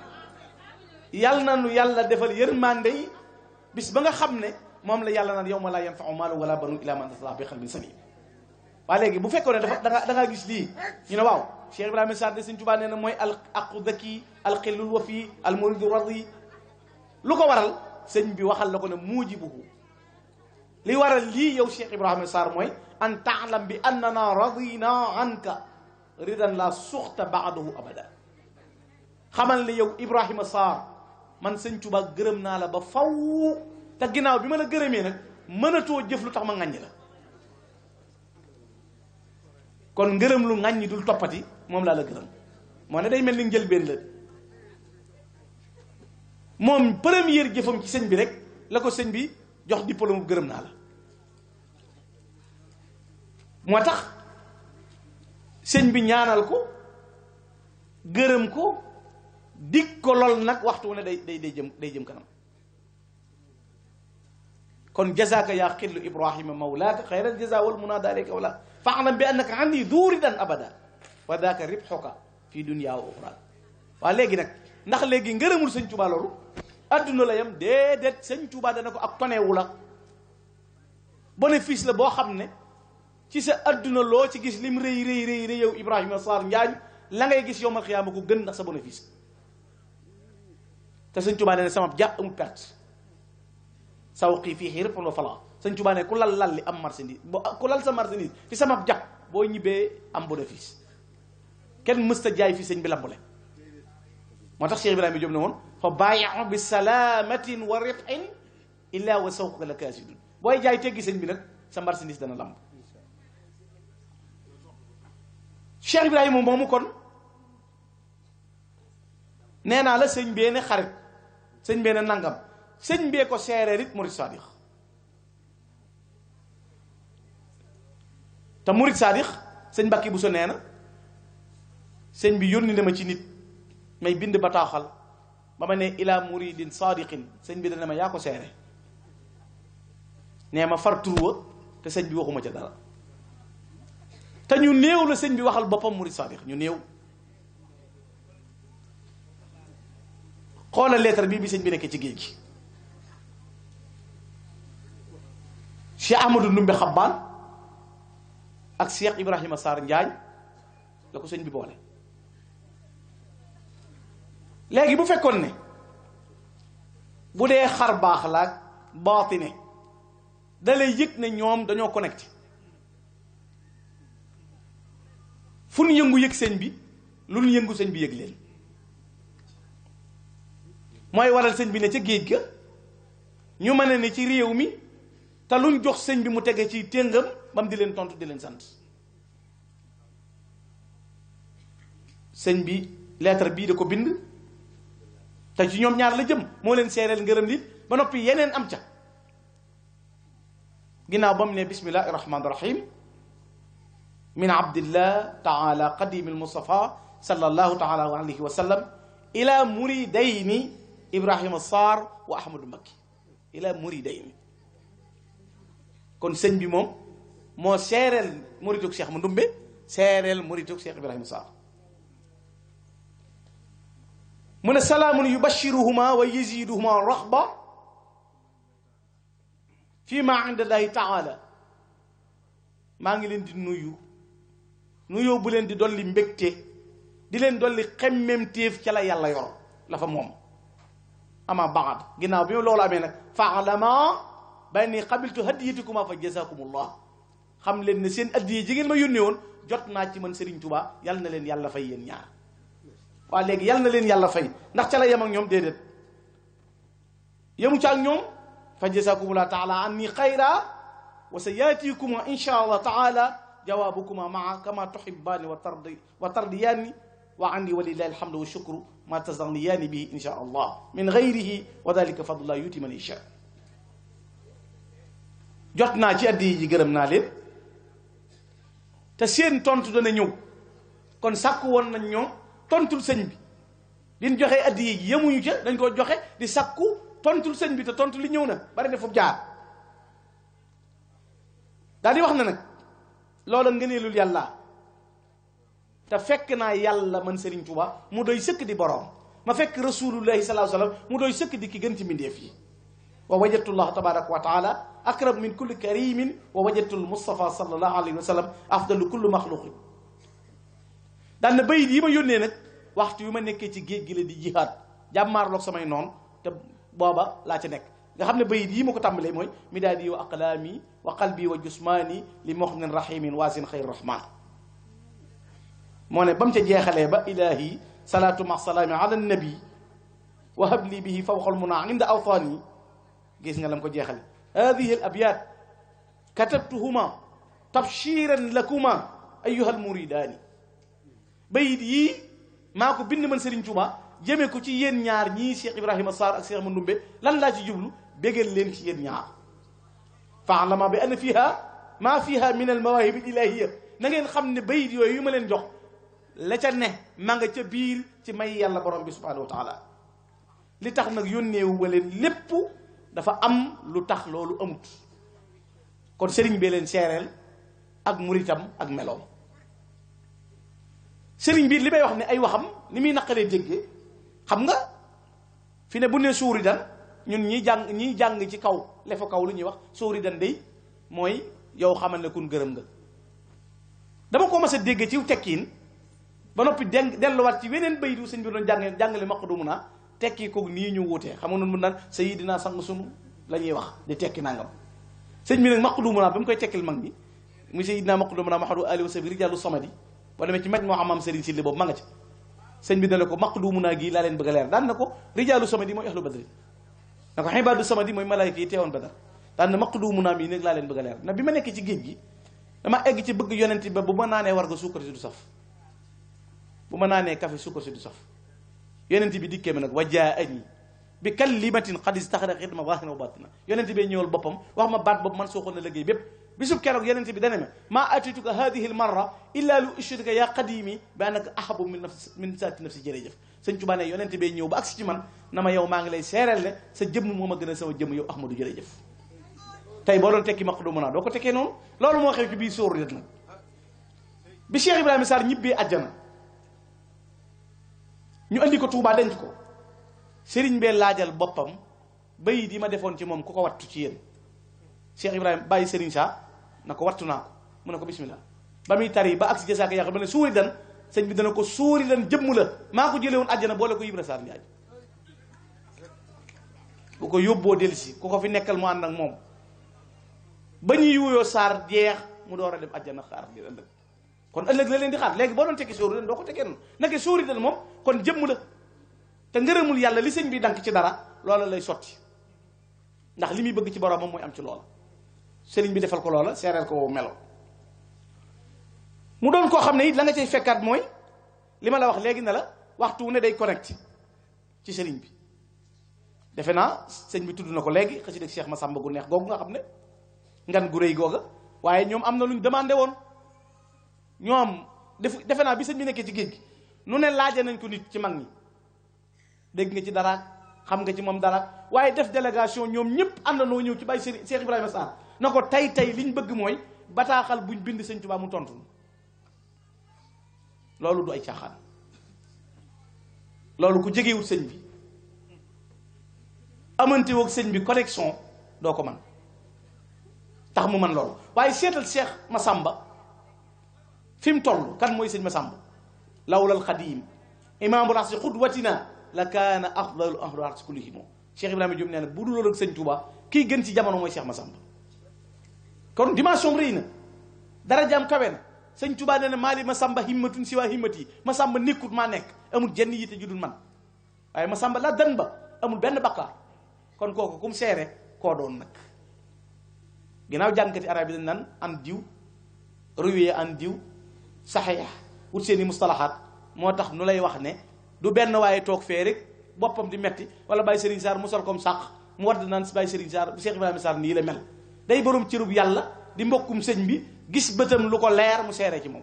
A: yàlla na nu yàlla defal yërmande yi bis ba nga xam ne moom la yàlla naan yawma laa yanfa'u maalun wala banuun illaa man ataa Allaaha bi qalbin saliim waaye léegi bu fekkoon ne dafa da ngaa gis lii ñu ne waaw Cheikh Ibrahima Sarr de Sëñ Tuubaa nee na mooy al aqu daki al xillul wafi al muridu radi lu ko waral sëñ bi waxal la ko ne muujibuhu li waral lii yow Cheikh Ibrahima Sarr mooy an taalam bi annana radina anka ridan la suxta baadahu abada xamal ne yow Ibrahima Sarr man sëñ Tuubaa gërëm naa la ba faw te ginnaaw bi ma la gërëmee nag mënatoo jëf lu tax ma ŋàññi la kon ngërëm lu ŋàññi dul toppati moom laa la gërëm moo ne day mel ni njëlbeen la moom première jëfam ci sëñ bi rek la ko sëñ bi jox diplôme bu gërëm naa la moo tax sëñ bi ñaanal ko gërëm ko dig ko lool nag waxtu ne day jëm kanam kon jazaaka yaa xillu Ibrahima mawlaaka xayral jaza wal munada alayka wala fa'lam bi annaka andi duridan abada wa daaka ribxuka fi dunya wa uxra waa léegi nag ndax léegi ngërëmul sëñ Tuubaa loolu adduna la yam déedéet sëñ Tuubaa dana ko ak tonewu la bénéfice la boo xam ne ci sa adduna loo ci gis lim rëy rëy rëy rëy yow Ibrahima Sarr Njaañ la ngay gis yowmal xiyaama ko gën ndax sa bénéfice te sëñ Tuubaa ne sama jàpp amul perte sawqi fii xii rëpp wa fala sëñ Tuubaa ne ku lal li am marchandise ku lal sa marchandise fi sama jàpp boo ñibbee am bénéfice kenn mësta jaay fi sëñ bi lambule moo tax Cheikh Ibrahima Diop ne woon fa baayahu bi salaamatin wa rifin illa wa sawquka la kaasidun booy jaay teggi sëñ bi nag sa marchandise dana lamb Cheikh Ibrahima moomu kon nee naa la sëñ bee ne xarit sëñ bee ne nangam sëñ bee ko seeree rit murid saadix te murid saadix sëñ Mbàkke Buso nee na sëñ bi yónni na ma ci nit may bind bataaxal ba ma ne ila muridin saadiqin sëñ bi dana ma yaa ko seere nee ma far turwa te sëñ bi waxuma ca dara te ñu néew la sëñ bi waxal boppam murid saadiq ñu néew xoolal lettre bi sëñ bi nekk ci géej gi Cheikh Ahmadou Ndumbe Xabbaan ak Cheikh Ibrahima Sarr Njaañ la ko sëñ bi boole léegi bu fekkoon ne bu dee xar baax laag baatine da lay yëg ne ñoom dañoo connecté fu ñu yëngu yëg sëñ bi lu ñu yëngu sëñ bi yëg leen mooy waral sëñ bi ne ca géej ga ñu mën a ne ci réew mi te luñ jox sëñ bi mu tege ci téngam ba mu di leen tontu di leen sant sëñ bi lettre bii da ko bind te ci ñoom ñaar la jëm moo leen seereel ngërëm li ba noppi yeneen am ca ginnaaw ba mu ne bismillahi rahmaani rahim min abdillah taala qadim almustafa sallallahu taala alayhi wa sallam ila muridayni Ibrahima Sarr wa Ahmadou Mbacké ila muridayni kon sëñ bi moom moo seereel muridug Cheikh Mandumbe seereel muridug Cheikh Ibrahima Sarr mu ne salaamun yubashiruhuma wa yaziduhuma raxba fi ma inda llahi taala maa ngi leen di nuyoo bu leen di dolli mbégte di leen dolli xemmemtéef ca la yàlla yor la fa moom ama baad ginnaaw bi loolu amee nag faalama bayni qabiltu hadiyatikuma fa jazakumullah xam leen ne seen addiye ji ngeen ma yónnee woon jot naa ci man Serigne Touba yàlla na leen yàlla fay yéen ñaar waa léegi yàlla na leen yàlla fay ndax ca la yem ak ñoom déedéet yemu ca ak ñoom fa jazakumullah taala anni xayra wa sa yatikuma insha allah taala jawaabukuma maa kama tuhibbaani wa tardiyaani wa andi walillahi alhamdu wa shukru ma tazaniyaani bihi insha allah min gayrihi wa dalika fadlullah yuti man yasha jot naa ci addi ji gërëm naa leen te seen tontu dana ñëw kon sàkku woon nañ ñoom tontul sëñ bi liñ joxe addi ji yemuñu ca dañ ko joxe di sàkku tontul sëñ bi te tontu li ñëw na bari na fu jaar daal di wax na nag loola ngëneelul yàlla te fekk naa yàlla man Serigne Touba mu doy sëkk di borom ma fekk rasulullahi sallallahu alayhi wasallam mu doy sëkk di ki gën ci mbindeef yi wa wajadtu llah tabaraka wa taala akrab min kulli karimin wa wajadtu l Mustafa sallallahu alayhi wa sallam afdalu kulli maxluqin daan na bayit yi ma yónnee nag waxtu yu ma nekkee ci géej gi la di jihaad jàmmaarloog samay noon te booba laa ca nekk nga xam ne bayit yii ma ko tàmbalee mooy midaadi wa aqlaami wa qalbi wa jusmaani li muxnin rahimin waasin xayr rahman moo ne ba mu ca jeexalee ba ilahi salaatu ma salaami ala nabi wa habli bihi fawqal muna inda awtaani gis nga lam ko jeexale hadihi al abyat katabtuhuma tabshiran lakuma ayuha al muridaani bayit yii maa ko bind man Serigne Touba jëmee ko ci yéen ñaar ñii Cheikh Ibrahima Sarr ak Cheikh Mandoumbe lan laa ci jublu bégal leen ci yéen ñaar fa'lama bi anna fiha maa fiha min al mawahib al ilahiyya na ngeen xam ne bayit yooyu yu ma leen jox la ca ne ma nga ca biir ci may yàlla borom bi subhanahu wa taala li tax nag yónneewu ba leen lépp dafa am lu tax loolu amut kon sëriñ bee leen seereel ak muritam ak meloom sëriñ bi li may wax ne ay waxam ni muy naqaree déggee xam nga fi ne bu ne suuri dan ñun ñiy jàng ci kaw lefa kaw lu ñuy wax suuri dan day mooy yow xamal ne kun gërëm nga dama ko mas a dégg ci tekkiin ba noppi delluwaat ci weneen bayit wu sëñ bi doon jàngale maqdumu naa tekki ko nii ñu wutee xam nga noonu mun naan sayidina sang sunu la ñuy wax di tekki nangam sëñ bi nag maqdumu naa ba mu koy tekkil mag ñi muy sayidina maqdumu naa mahadu ali wa sabi rijalu samadi boo demee ci maj moo xam sëriñ Silli boobu ma nga ca sëñ bi dale ko maqdumu naa gii laa leen bëgg a leer daan na ko rijalu samadi mooy ahlu badri na ko xibaadu samadi mooy malaayka yi teewoon badar daan na maqdumu naa mii nag laa leen bëgg a leer na bi ma nekkee ci géej gi dama egg ci bëgg yonent ba bu ma naanee war nga suukar si du saf bu ma naanee café suukar si du saf yonent bi dikkee ma nag wajaani bi kalimatin qad istaxraqat xidma zaahira wa baatina yonent bee ñëwal boppam wax ma baat boobu man soo xoon na liggéey bépp bisub keroog yonent bi dane ma maa atituka hadihi l marra illa lu ushrika ya qadimi bi annaka ahabu min saati nafsi jërëjëf sëñ Tuubaa ne yonent bee ñëw ba agsi ci man na ma yow maa ngi lay seereel ne sa jëmm moo ma gën a sama jëmm yow Ahmadu jërëjëf tey boo doon tekki maqdumu naa doo ko tekkee noonu loolu moo xew ci biir sóoru nag bi Cheikh Ibrahima Sarr ñibbee àjjana ñu andi ko Touba denc ko sëriñ bee laajal boppam bayit yi ma defoon ci moom ku ko wattu ci yéen Cheikh Ibrahima bàyyi sëriñ saa na ko wattu naa ko mu ne ko bismillah ba muy tari ba ak si jasaaka yàq ba ne suuri dan sëñ bi dana ko suuri dan jëmm la maa ko jëlee woon àjjana boole ko Ibra Sarr Njaay bu ko yóbboo delsi ku ko fi nekkal mu ànd ak moom ba ñuy yuuyoo Sarr jeex mu door a dem àjjana xaar di ëllëg kon ëllëg la leen di xaar léegi boo doon tekki sóori dan doo ko tekkee noonu naka sóori dan moom kon jëmm la te ngërëmul yàlla li sëñ bi dank ci dara loola lay sotti ndax li muy bëgg ci borom moom mooy am ci loola sëriñ bi defal ko loola seereel ko wow melo mu doon koo xam ne it la nga cay fekkaat mooy li ma la wax léegi ne la waxtu wu ne day connecté ci sëriñ bi defe naa sëñ bi tudd na ko léegi xësi dëg Cheikh Massamba gu neex googu nga xam ne ngan gu rëy googa waaye ñoom am na luñ demandé woon ñoom defe naa bi sëñ bi nekkee ci géej gi nu ne laaja nañ ko nit ci mag ñi dégg nga ci dara xam nga ci moom dara waaye def délégation ñoom ñëpp àndandoo ñëw ci bàyyi sëriñ Cheikh Ibrahima Sarr na ko tey liñ bëgg mooy bataaxal buñ bind sëñ Tuubaa mu tontu loolu du ay caaxaan loolu ku jegewut sëñ bi amante woog sëñ bi connexion doo ko man tax mu man loolu waaye seetal Cheikh Massamba fi mu toll kan mooy sëñ Massamba lawlal xadiim imaamul asi xudwatina la kaana afdalu ahlu arsi kullihim Cheikh Ibrahima Diop nee na bu dul loolu ak sëñ Touba kii gën ci jamono mooy Cheikh Massamba kon dimension rëy na darajaam kawe na sëñ Touba nee na maali Massamba himmatun si waa himmat yi Massamba nekkut maa nekk amul jenn yitte ju dul man waaye Massamba la dan ba amul benn bakkaar kon kooku kum seere koo doon nag ginnaaw jàngkati arab yi dañ naan an diw ruwee an diw saxiix wut seeni mustalahaat moo tax nu lay wax ne du benn waaye toog fee rek boppam di metti wala Baye Serigne Sarr mu sol comme sàq mu war di naan Baye Serigne Sarr bu Cheikh Ibrahima Sarr nii la mel day borom cërub yàlla di mbokkum sëñ bi gis bëtam lu ko leer mu seere ci moom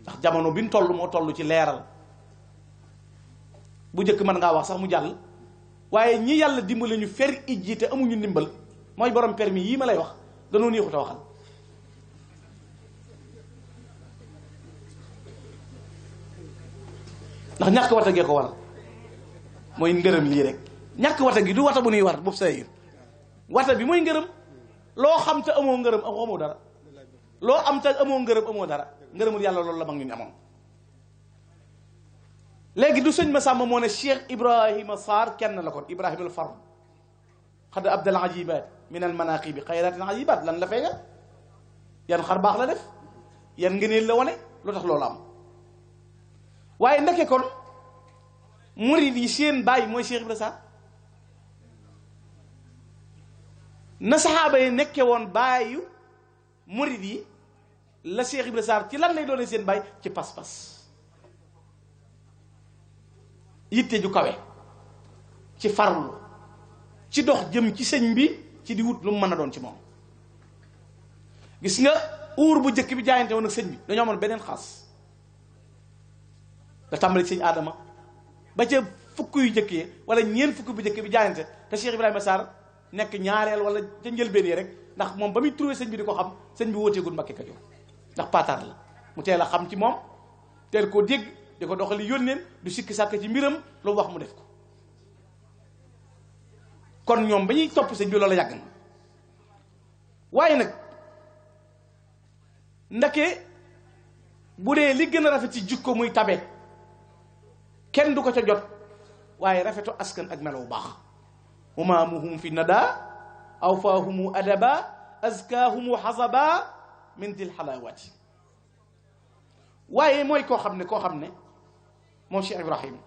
A: ndax jamono bi ñu toll moo toll ci leeral bu njëkk mën ngaa wax sax mu jàll waaye ñi yàlla dimbali ñu fer ijji te amuñu ndimbal mooy borom permis yii ma lay wax danoo neexut a waxal ndax ñàkk wata gee ko waral mooy ngërëm lii rek ñàkk wata gi du wata bu nuy war boobu say wata bi mooy ngërëm loo xam te amoo ngërëm amoo dara loo am te amoo ngërëm amoo dara ngërëmul yàlla loolu la mag ñu amoon léegi du sëñ Masamba moo ne Cheikh Ibrahima Sarr kenn la kon Ibrahima al fard xad abdal ajibat min al manaqibi xayratin ajibat lan la feeñal yan xar baax la def yan ngëneel la wane lu tax loolu am waaye ndeke kon murid yi seen bàyyi mooy Cheikh Ibrahima Sarr na saxaaba yi nekke woon bàyyu murid yi la Cheikh Ibrahima Sarr ci lan lay doone seen bàyyi ci pas-pas yitte ju kawe ci farlu ci dox jëm ci sëñ bi ci di wut lu mu mën a doon ci moom gis nga uur bu njëkk bi jaayante woon ak sëñ bi dañoo amoon beneen xaas da tàmbali sëñ Adama ba ca fukk yu njëkkee wala ñeent fukk bu njëkk bi jaayante te Cheikh Ibrahima Sarr nekk ñaareel wala ca njëlbeen yi rek ndax moom ba muy trouvé sëñ bi di ko xam sëñ bi wóoteegul Mbàkke Kajoor ndax paataar la mu teel a xam ci moom teel koo dégg di ko doxali yónneen du sikki sàkk ci mbiram lu wax mu def ko kon ñoom ba ñuy topp sëñ bi loolu yàgg na waaye nag ndake bu dee li gën a rafet ci jikko muy tabe kenn du ko ca jot waaye rafetu askan ak melo bu baax umaamuhum fi nada awfaahumu adaba azkaahumu xasaba min dil xalawaati waaye mooy koo xam ne moom Cheikh Ibrahim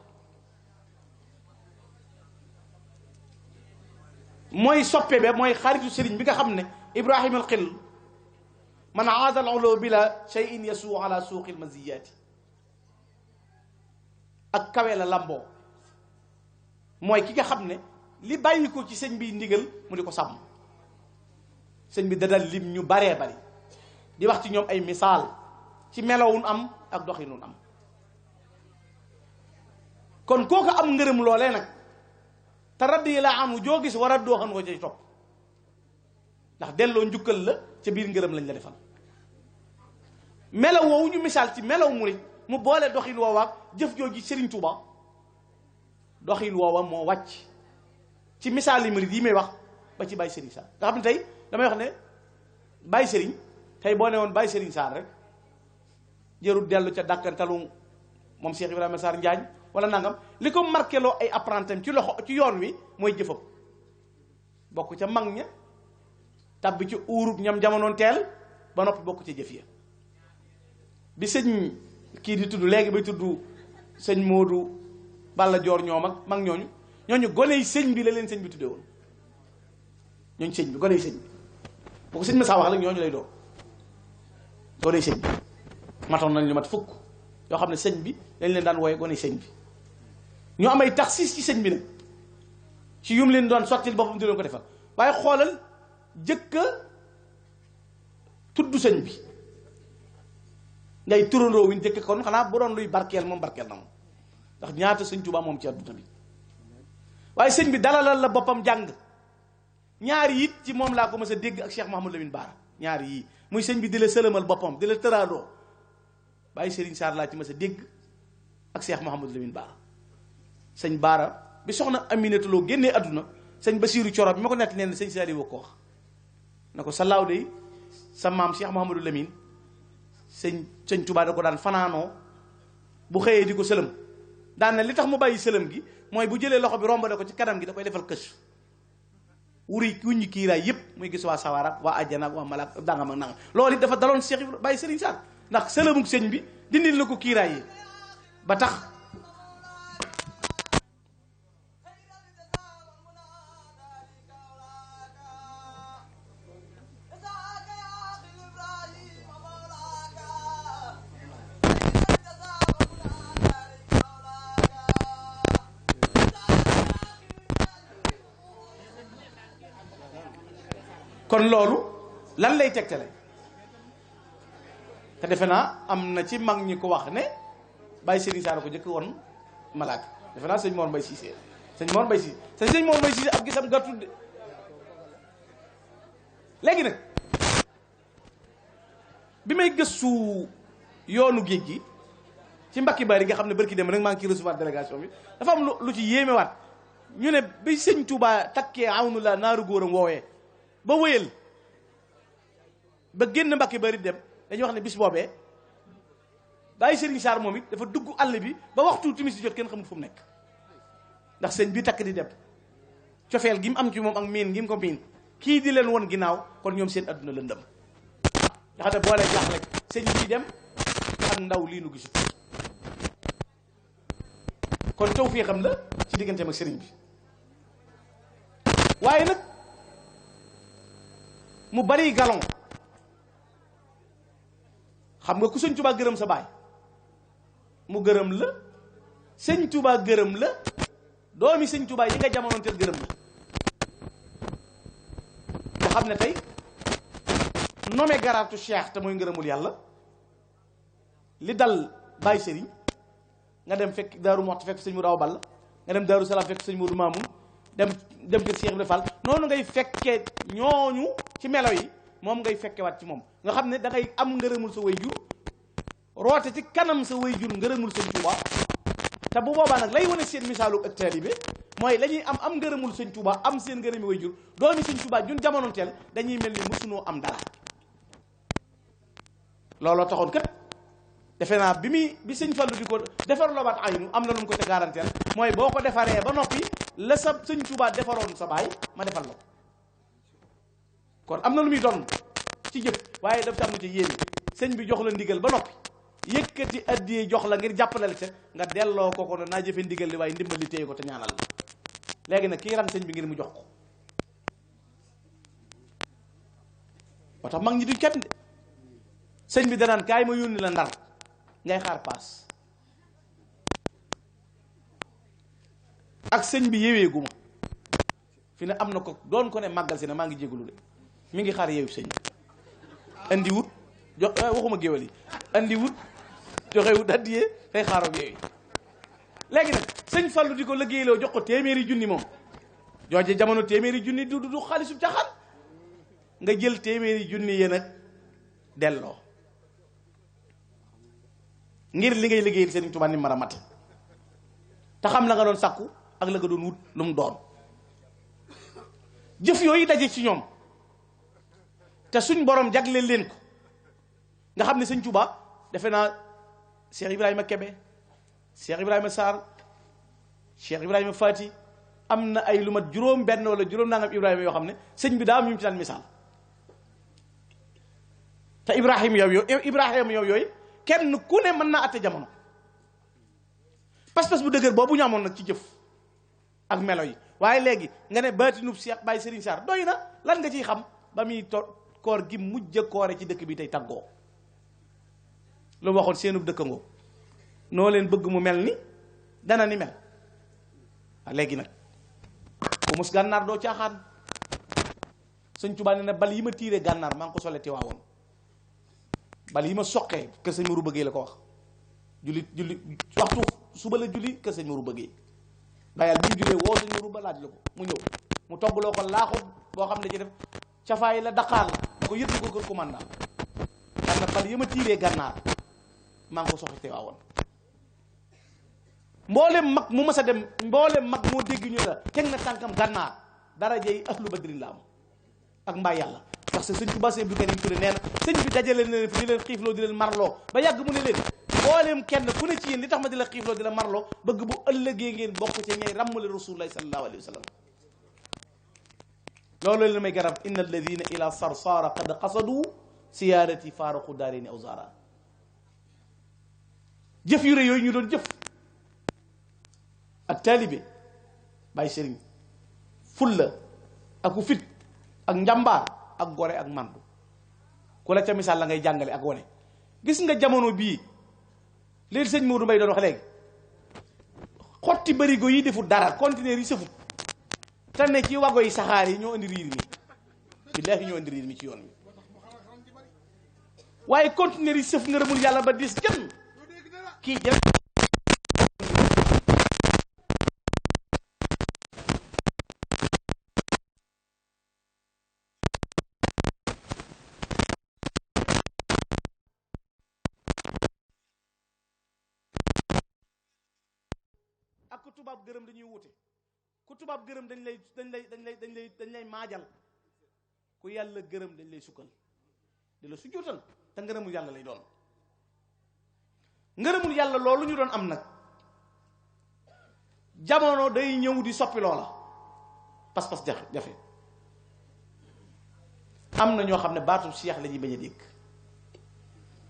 A: mooy soppe be mooy xaritu sëriñ bi nga xam ne Ibrahim al xil man aada al ulu bila cheyin yasuu ala suuqi lmaziyaati ak kawe la lamboo mooy ki nga xam ne li bàyyi ko ci sëñ bi ndigal mu di ko sàmm sëñ bi dadal lim ñu baree bari di wax ci ñoom ay misaal ci melowun am ak doxinun am kon kooku am ngërëm loolee nag te radd yi laa amu joo gis war a doo xam ko ci topp ndax delloo njukkal la ca biir ngërëm lañ la defal melaw woowu ñu misaal ci melaw murit mu boole doxin woowaak jëf jooji Serigne Touba doxin woowa moo wàcc ci misaal yi murit yi may wax ba ci Baye Serigne Sarr nga xam ne tey damay wax ne Baye Serigne tey boo ne woon Baye Serigne Sarr rek jërul dellu ca dàkkantalu moom Cheikh Ibrahima Sarr Njaañ wala nangam li ko marqué loo ay apprentam ci loxo ci yoon wi mooy jëfam bokk ca mag ña tabbi ci uurub ñam jamonoon teel ba noppi bokk ca jëf ya bi sëñ kii di tudd léegi bay tudd sëñ Modou Balla Joor ñoom ak mag ñooñu goney sëñ bi la leen sëñ bi tuddee woon ñooñu sëñ bi goney sëñ bi boo ko sëñ ma saa wax la ñooñu lay doon goney sëñ bi matoon nañ lu mat fukk yoo xam ne sëñ bi dañ leen daan wooye goney sëñ bi ñu am ay taxis ci sëñ bi nag ci yum leen doon sottil boppam di leen ko defal waaye xoolal jëkka tudd sëñ bi ngay turandoo wi ñu jëkk kon xanaa bu doon luy barkeel moom barkeel na moom ndax ñaata sëñ Tuubaa moom ci àdduna bi waaye sëñ bi dalalal la boppam jàng ñaari it ci moom laa ko mës a dégg ak Cheikh Mouhamadou Lamine Bara ñaari yii muy sëñ bi di la sëlëmal boppam di la tëraadoo bàyyi Serigne Sarr laa ci mës a dégg ak Cheikh Mouhamadou Lamine Bara sëñ Bara bi soxna Aminata Lo génnee àdduna sëñ Basiiru Coro bi ma ko nett nee na sëñ Saliou ko wax na ko sa laaw de sa maam Cheikh Mouhamadou Lamine sëñ Touba da ko daan fanaanoo bu xëyee di ko sëlëm daan na li tax mu bàyyi sëlëm gi mooy bu jëlee loxo bi rombale ko ci kanam gi da koy defal kës wuññi kiiraay yépp muy gis waa sawara waa àjjana waa malaak dangam ak nangam loolu it dafa daloon Cheikh bàyyi Serigne Sarr ndax sëlëmug sëñ bi dindil na ko kiiraay yi ba tax kon loolu lan lay tegtale te defe naa am na ci mag ñi ko wax ne Baye Serigne Sarr ko jëkk woon malaaka defe naa sëñ Mor Mbaye Cissé sëñ Mor Mbaye Cissé ak gisam gàttul de léegi nag bi may gëstu yoonu géej gi ci Mbacke Bari nga xam ne barki dem rek maa ngi ciy recevoir délégation bi dafa am lu ci yéemewaat ñu ne bi sëñ Touba takkee awnu la naaru góoram woowee ba wëyal ba génn Mbacke Bari dem dañuy wax ne bis boobee bàyyi Serigne Sarr moom it dafa dugg àll bi ba waxtu timis di jot kenn xamul fu mu nekk ndax sëñ bi takk di dem cofeel gi mu am ci moom ak miin gi mu ko miin kii di leen won ginnaaw kon ñoom seen adduna lëndëm nga xam ne boo lee jaaxle sëñ bi dem ak ndaw lii nu gisu kon taw fii xam la ci digganteem ak sëriñ bi waaye nag mu bari galon xam nga ku sëñ Tuubaa gërëm sa baay mu gërëm la sëñ Tuubaa gërëm la doomi sëñ Tuubaa yi nga jamonoonteel gërëm la nga xam ne tey nommé garaatu cheikh te mooy ngërëmul yàlla li dal Baye Serigne nga dem fekk Daaru Muxti fekk sëñ Mourou Awa Balla nga dem Daaru Salaam fekk sëñ Mourou Mamoun dem kër Cheikh Ibrahima Fall noonu ngay fekkee ñooñu ci melo yi moom ngay fekkewaat ci moom nga xam ne da ngay am ngërëmul sa way jur roote ci kanam sa way jur ngërëmul sëñ Tuubaa te bu boobaa nag lay wane seen misaalu ak taalibe mooy la ñuy am ngërëmul sëñ Tuubaa am seen ngërëmi way jur doomi sëñ Tuubaa ñun jamonoonteel dañuy mel ni musunoo am dara looloo taxoon kat defe naa bi sëñ Fallu di ko defar loobaat aynu am na lu mu ko te garanteel mooy boo ko defaree ba noppi la sa sëñ Tuubaa defaroon sa baay ma defal la ko kon am na lu muy doon ci jëf waaye daf tam ci yéene sëñ bi jox la ndigal ba noppi yëkkati addiyee jox la ngir jàppale la nga delloo ko ne naa jëfe ndigal li waaye ndimbal li téye ko te ñaanal la léegi nag kii ran sëñ bi ngir mu jox ko moo tax mag ñi duñ kenn de sëñ bi danaan kaay ma yónni la Ndar ngay xaar paas ak sëñ bi yéweegu ma fi ne am na ko doon ko ne màggal si ne maa ngi jégalu de mi ngi xaar yeewu sëñ andi wut waxuma géwél yi andi wut joxe wut addiyee tey xaaroog yeewu léegi nag sëñ Fallu di ko liggéeyloo jox ko téeméeri junni moom jooje jamono téeméeri junni du xaalisu caxaan nga jël téeméeri junni yéen nag delloo ngir li ngay liggéeyal Sëriñ Tuubaa ni mar a mat te xam la nga doon sàkku ak la nga doon wut lu mu doon jëf yooyu daje ci ñoom te suñ borom jagleel leen ko nga xam ne Sëriñ Tuubaa defe naa Cheikh Ibrahima Kebe Cheikh Ibrahima Sarr Cheikh Ibrahima Fati am na ay lu mat juróom benn wala juróom nangam Ibrahima yoo xam ne sëñ bi daa am ñu ci daan misaal te Ibrahima yooyu kenn ku ne mën naa atte jamono pas-pas bu dëgër boobu ñu amoon nag ci jëf ak melo yi waaye léegi nga ne baatinub Cheikh Baye Serigne Sarr doy na lan nga ciy xam ba muy koor gi mujj a koore ci dëkk bi tey taggoo lu waxoon seenub dëkkangoo noo leen bëgg mu mel ni dana ni mel léegi nag ku mus gànnaar doo caaxaan Sëñ Tuubaa ne na bal yi ma tiiree gànnaar maa ngi ko sole Tiwaawoon bal yi ma soqee kër sëñ Maru bëggee la ko wax julli waxtu suba la julli kër sëñ Maru bëggee bayal bi mu jullee woo sëñ Maru ba laaj la ko mu ñëw mu toggaloo ko laaxut boo xam ne ci def cafaay la daqaar la da ko yëpp ko kër commandant xam na bal yi ma tiiree gànnaar maa ngi ko soqe Tiwaawoon mboolem mag mu mas a dem mboolem mag moo dégg ñu la teg na tànkam gànnaar dara jey ahlu badrin la am ak mbaa yàlla ndax sëñ Tuubaa Sëñ Abdou Karim Touré nee na sëñ bi dajale na leen fi di leen xiifloo di leen marloo ba yàgg mu ne leen mboolem kenn ku ne ci yéen li tax ma di la xiifloo di la marloo bëgg bu ëllëgee ngeen bokk ci ñay ràmmale rasulullahi sallallahu alayhi wa sallam loolu leen may garab inna alladina ila sarsara qad qasadu siyaarati faaraqu daarini aw zaara jëf yu rëy yooyu ñu doon jëf ak taalibe bàyyi sëriñ fulla ak u fit ak njàmbaar ak gore ak mandu ku la ca misaal la ngay jàngale ak wane gis nga jamono bii léegi sëñ Modou Mbaye doon wax léegi xotti barigo yi defut dara conteneur yi sëfut te ne ci wago yi saxaar yi ñoo indi riir mi billaahi ñoo indi riir mi ci yoon mi waaye conteneur yi sëf ngërëmul yàlla ba dis jën kii jën ak ku tubaab gërëm dañuy wute ku tubaab gërëm dañ lay maajal ku yàlla gërëm dañ lay sukkal di la sujjóotal te ngërëmul yàlla lay doon ngërëmul yàlla loolu ñu doon am nag jamono day ñëw di soppi loola pas-pas jafe am na ñoo xam ne baatu cheikh la ñuy bañ a dégg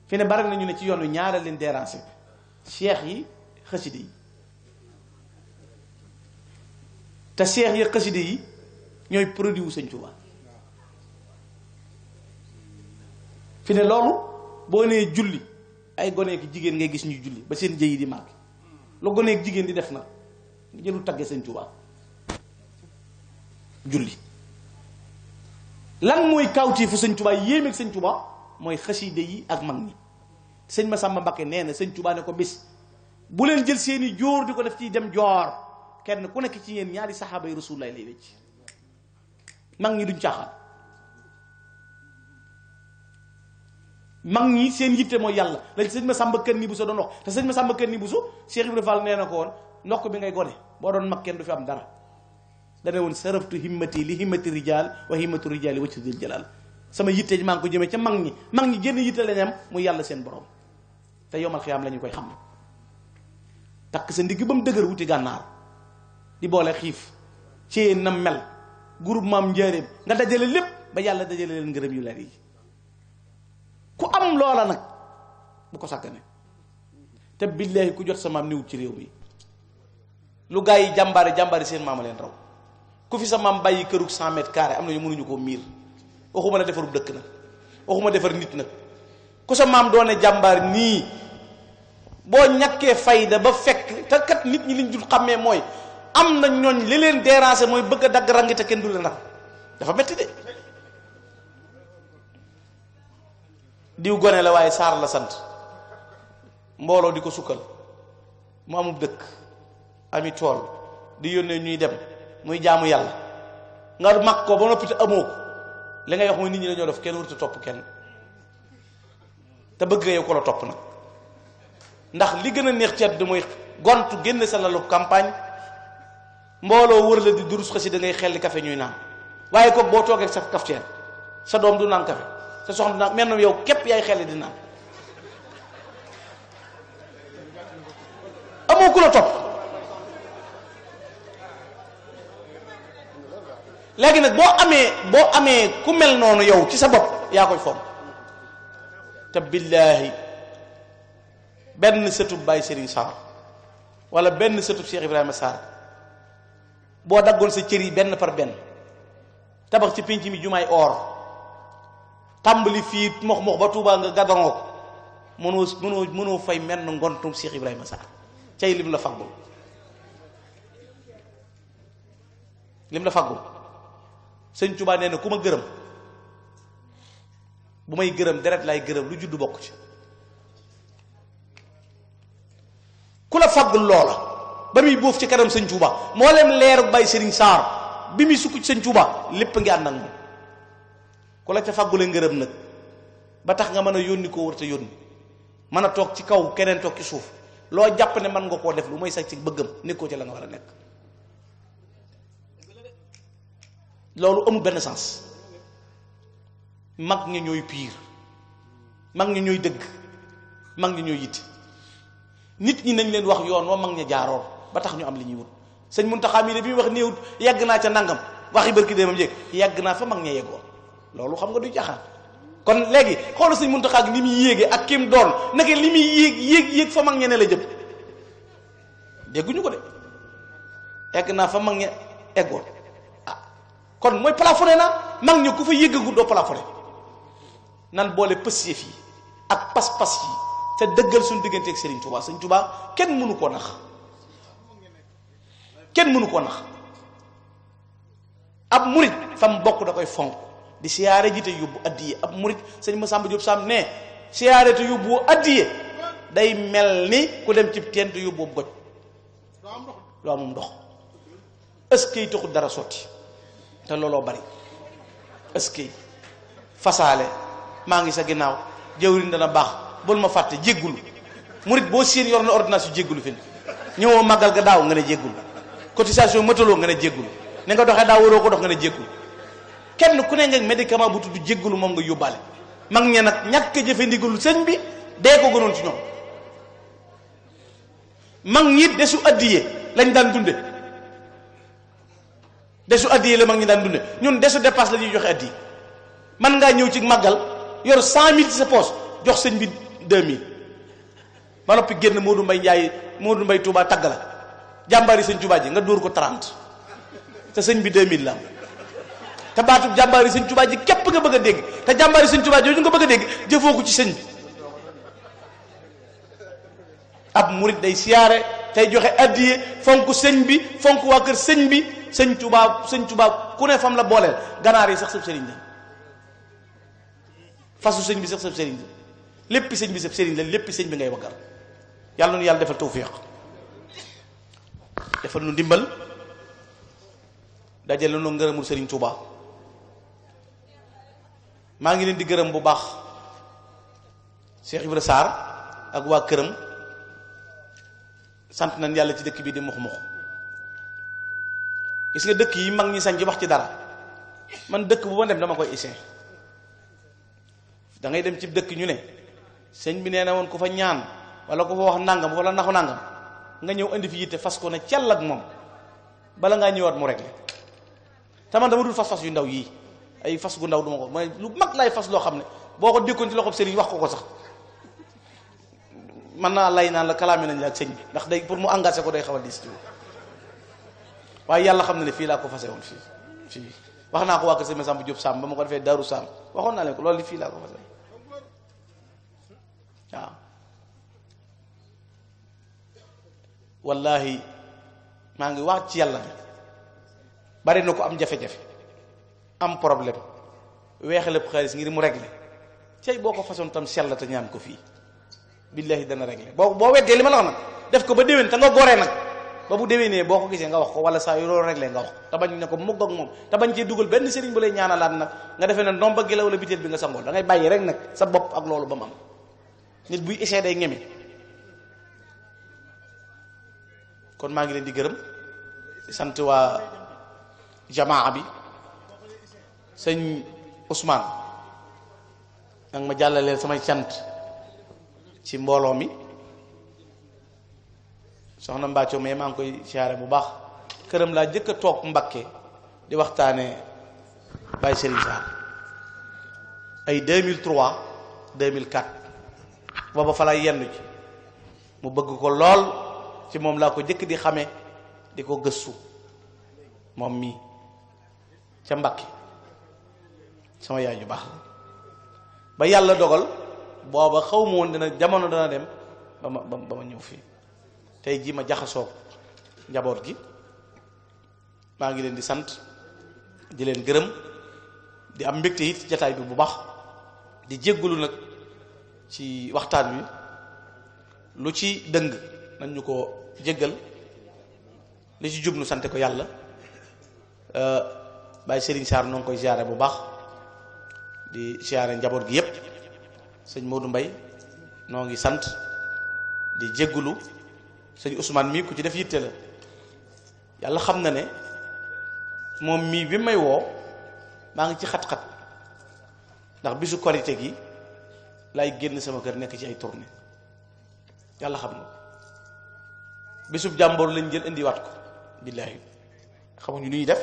A: fi ne bari nañu ne ci yoon wi ñaareel leen déranger cheikh yi xaside yi te cheikh yi xaside yi ñooy produit wu Sëñ Tuubaa fi ne loolu boo nee julli ay goneek jigéen ngay gis ñuy julli ba seen jëyi di màgg lu goneek jigéen di def nag jëlu tagge Sëñ Tuubaa julli lan mooy kawti fu Sëñ Tuubaa yéemeeg Sëñ Tuubaa mooy xaside yi ak mag ñi sëñ Masamba Mbakke nee na Sëñ Tuubaa ne ko bis bu leen jël seeni jóor di ko def ci dem joor kenn ku nekk ci yéen ñaari saxaaba yi Rasulullaah lay wecc mag ñi duñ caaxaan mag ñi seen yitte mooy yàlla lañ sëñ Masamba Kanni Buso doon wax te sëñ Masamba Kanni Buso Cheikh Ibrahima Fall nee na ko woon ndokk bi ngay gone boo doon mag kenn du fi am dara dane woon saraftu himmati li himmati rijaal wa himmatu rijaali waccu dil jalaal sama yitte ji maa ngi ko jëmee ca mag ñi génn yitte lañ am muy yàlla seen borom te yomal xiyaam la ñu koy xam takk sa ndigg ba mu dëgër wuti gànnaar di boole xiif ci nam mel groupe maam njaareem nga dajale lépp ba yàlla dajale leen ngërëm yu leer yi ku am loola nag bu ko sàggane te billaahi ku jot sa maam niwut ci réew mi lu gaa yi jàmbaari seen maama leen raw ku fi sa maam bàyyi kërug 100 mètres carrés am na ñu mënuñu koo miir waxuma la defarub dëkk nag waxuma defar nit nag ku sa maam doone jàmbaar nii boo ñàkkee fayda ba fekk te kat nit ñi liñ dul xàmmee mooy am na ñooñ li leen déranger mooy bëgg a dagg rangi te kenn du leen rak dafa metti de diw gone la waaye saar la sant mbooloo di ko sukkal mu amub dëkk ami tool di yónnee ñuy dem muy jaamu yàlla nga mag ko ba noppi te amoo ko li ngay wax mooy nit ñi dañoo def kenn warut a topp kenn te bëgg nga yow ko la topp nag ndax li gën a neex ci àdduna mooy gontu génn sa lalu campagne mbooloo wër la di durus xasi da ngay xelli café ñuy naan waaye kook boo toogee sa cafetière sa doom du naan café sa soxna du naan mel na yow képp yaay xelli di naan amoo ku la topp léegi nag boo amee ku mel noonu yow ci sa bopp yaa koy fomm te billaahi benn sëtub Baye Serigne Sarr wala benn sëtub Cheikh Ibrahima Sarr boo daggoon sa cër yi benn par benn tabax ci pénc mi jumaay or tàmbali fii mox ba Tuubaa nga gàddanoo ko mënoo fay menn ngontum Cheikh Ibrahima Sarr cay lim la faggul Sëñ Tuubaa nee na ku ma gërëm bu may gërëm deret laay gërëm lu juddu bokk ci ku la faggul loola ba muy bóof ci kanam Sëñ Tuubaa moo leen leeru Baye Serigne Sarr bi muy sukk ci Sëñ Tuubaa lépp ngi ànd ak moom ku la ca faggule ngërëm nag ba tax nga mën a yónni koo war te yónni mën a toog ci kaw keneen toog ci suuf loo jàpp ne mën nga koo def lu mooy sax ci bëggam nekkoo ci la nga war a nekk loolu amul benn sens mag ñi ñooy piir mag ñi ñooy dëgg mag ñi ñooy yitte nit ñi nañ leen wax yoon wa mag ña jaaroon ba tax ñu am li ñuy wut sëñ Muntaxa mi de bi mu wax néewut yàgg naa ca nangam waxi barki déemam jéeg yàgg naa fa mag ña yeggoon loolu xam nga du jaaxaan kon léegi xoolal sëñ Muntaxa ni muy yéege ak kim doon naka li muy yéeg fa mag ña ne la jëm dégguñu ko de yàgg naa fa mag ña eggoon kon mooy plafonné na mag ñi ku fa yëggagu doo plafonné nan boole pësiyëf yi ak pas-pas yi te dëggal suñu diggante ak Serigne Touba Serigne Touba kenn mënu koo nax ab murit fam bokk da koy fonk di siyaare ji te yóbbu addiye ab murit sëñ Massamba Diop Sam ne siyaare te yóbbu addiye day mel ni ku dem ci teen te yóbbu goj loo amum ndox est-ce que taxul dara sotti te looloo bari est-ce que fasaale maa ngi sa ginnaaw jëwriñ dana baax bul ma fàtte jéggulu murit boo séen yor na ordonnance yu jéggulu fi ñëwoo màggal ga daaw nga ne jéggulu cotisation mataloo nga ne jéggulu ni nga doxee daaw waroo ko dox nga ne jéggulu kenn ku ne nga médicament bu tudd jéggulu moom nga yóbbaale mag ñe nag ñàkk jëfe ndigalu sëñ bi dee ko gënoon ci ñoom mag ñi desu addiye lañ daan dunde desu addiye la mag ñi daan dunde ñun desu dépasse la ñuy joxe addiye man ngaa ñëw ci màggal yor 100 000 ci sa poche jox sëñ bi 2000 ba noppi génn Modou Mbaye Ndiaye Modou Mbaye Touba tagg la jàmbaari sëñ Touba ji nga dóor ko 30 te sëñ bi 2000 la am te baatub jàmbaari sëñ Touba ji képp nga bëgg a dégg te jàmbaari sëñ Touba jooju nga bëgg a dégg jëfoo ko ci sëñ bi. ab murit day siyaare tey joxe addiye fonk sëñ bi fonk waa kër sëñ bi sëñ Touba ku ne fam la booleel ganaar yi sax sëb sëriñ lañ fasu sëñ bi sax sëb sëriñ la léppi sëñ bi sëb sëriñ la léppi sëñ bi ngay waggar yàlla nu yàlla defal tawfiq defal nu ndimbal dajale nu ngërëmul sëriñ Touba maa ngi leen di gërëm bu baax Cheikh Ibra Sarr ak waa këram sant nañ yàlla ci dëkk bii di mux-mux gis nga dëkk yi mag ñi sañ ci wax ci dara man dëkk bu ma dem dama koy essayer da ngay dem ci dëkk ñu ne sëñ bi nee na woon ku fa ñaan wala ku fa wax nangam wala naxu nangam nga ñëw indi fi yitte fas ko ne cell ak moom bala ngaa ñëwaat mu réglé te man dama dul fas yu ndaw yii ay fas gu ndaw duma ko mooy lu mag lay fas loo xam ne boo ko dékkoon ci loxob sëriñ wax ko sax man naa lay naan la kalaame nañ la ak sëñ bi ndax day pour mu engagé ko day xaw a diis waaye yàlla xam na ne fii laa ko fase woon fii wax naa ko waa kër sëñ Samba Diop Sam ba ma ko defee Daaru Sam waxoon naa leen ko loolu li fii laa ko fase waaw wallahi maa ngi wax ci yàlla ne bari na ko am jafe-jafe am problème weexalëb xaalis ngir mu réglé cey boo ko façon tam sell te ñaan ko fii billahi dana réglé boo weddee li ma la wax nag def ko ba déwén te nga goree nag ba bu déwénee boo ko gisee nga wax ko wala saa yu loolu réglé nga wax te bañ ne ko mugg ak moom te bañ cee dugal benn sëriñ bu lay ñaanalaat nag nga defee ne ndomba gi la wala biteel bi nga sangool da ngay bàyyi rek nag sa bopp ak loolu ba mu am nit buy essayé day ñeme kon maa ngi leen di gërëm di sant waa jamaa bi sëñ Ousmane nag ma jàllaleel samay cant ci mbooloo mi soxna Mbacco mais maa ngi koy siyaare bu baax këram laa jëkk a toog Mbakke di waxtaane Baye Serigne Sarr ay 2003 2004 booba fa lay yenn ci mu bëgg ko lool ci moom laa ko jëkk di xame di ko gëstu moom mii ca Mbakke sama yaay ju baax ba yàlla dogal booba xaw ma woon dina jamono dana dem ba ma ñëw fii tey jii ma jaxasoo njaboot gi maa ngi leen di sant di leen gërëm di am mbégte it jataay bi bu baax di jéggalu nag ci waxtaan wi lu ci dëng nañ ñu ko jéggal li ci jub nu sante ko yàlla Baye Serigne Sarr noo ngi koy ziare bu baax di ziare njaboot gi yépp sëñ Modou Mbaye noo ngi sant di jéggalu sëñ Ousmane mii ku ci def yitte la yàlla xam na ne moom mii bi may woo maa ngi ci xat-xat ndax bisu korite gi lay génn sama kër nekk ci ay tournée yàlla xam na ko bisub jàmboor lañ jël indiwaat ko billaahi xamuñu nu ñuy def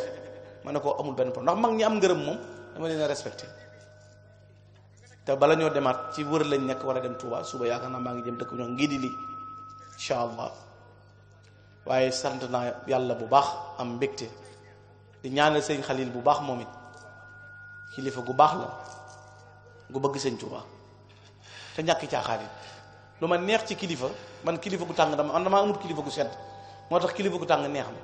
A: ma ne ko amul benn problème ndax mag ñi am ngërëm moom dama leen a respecté te bala ñoo demaat ci wër lañ nekk war a dem Touba suba yaakaar naa maa ngi jëm dëkk ñoo ngi di lii incha allah waaye sant naa yàlla bu baax am mbégte di ñaanal sëñ Xalil bu baax moom it kilifa gu baax la gu bëgg sëñ Touba te ñàkk caaxaan it lu ma neex ci kilifa man kilifa gu tàng damaa amul kilifa gu sedd moo tax kilifa gu tàng neex ma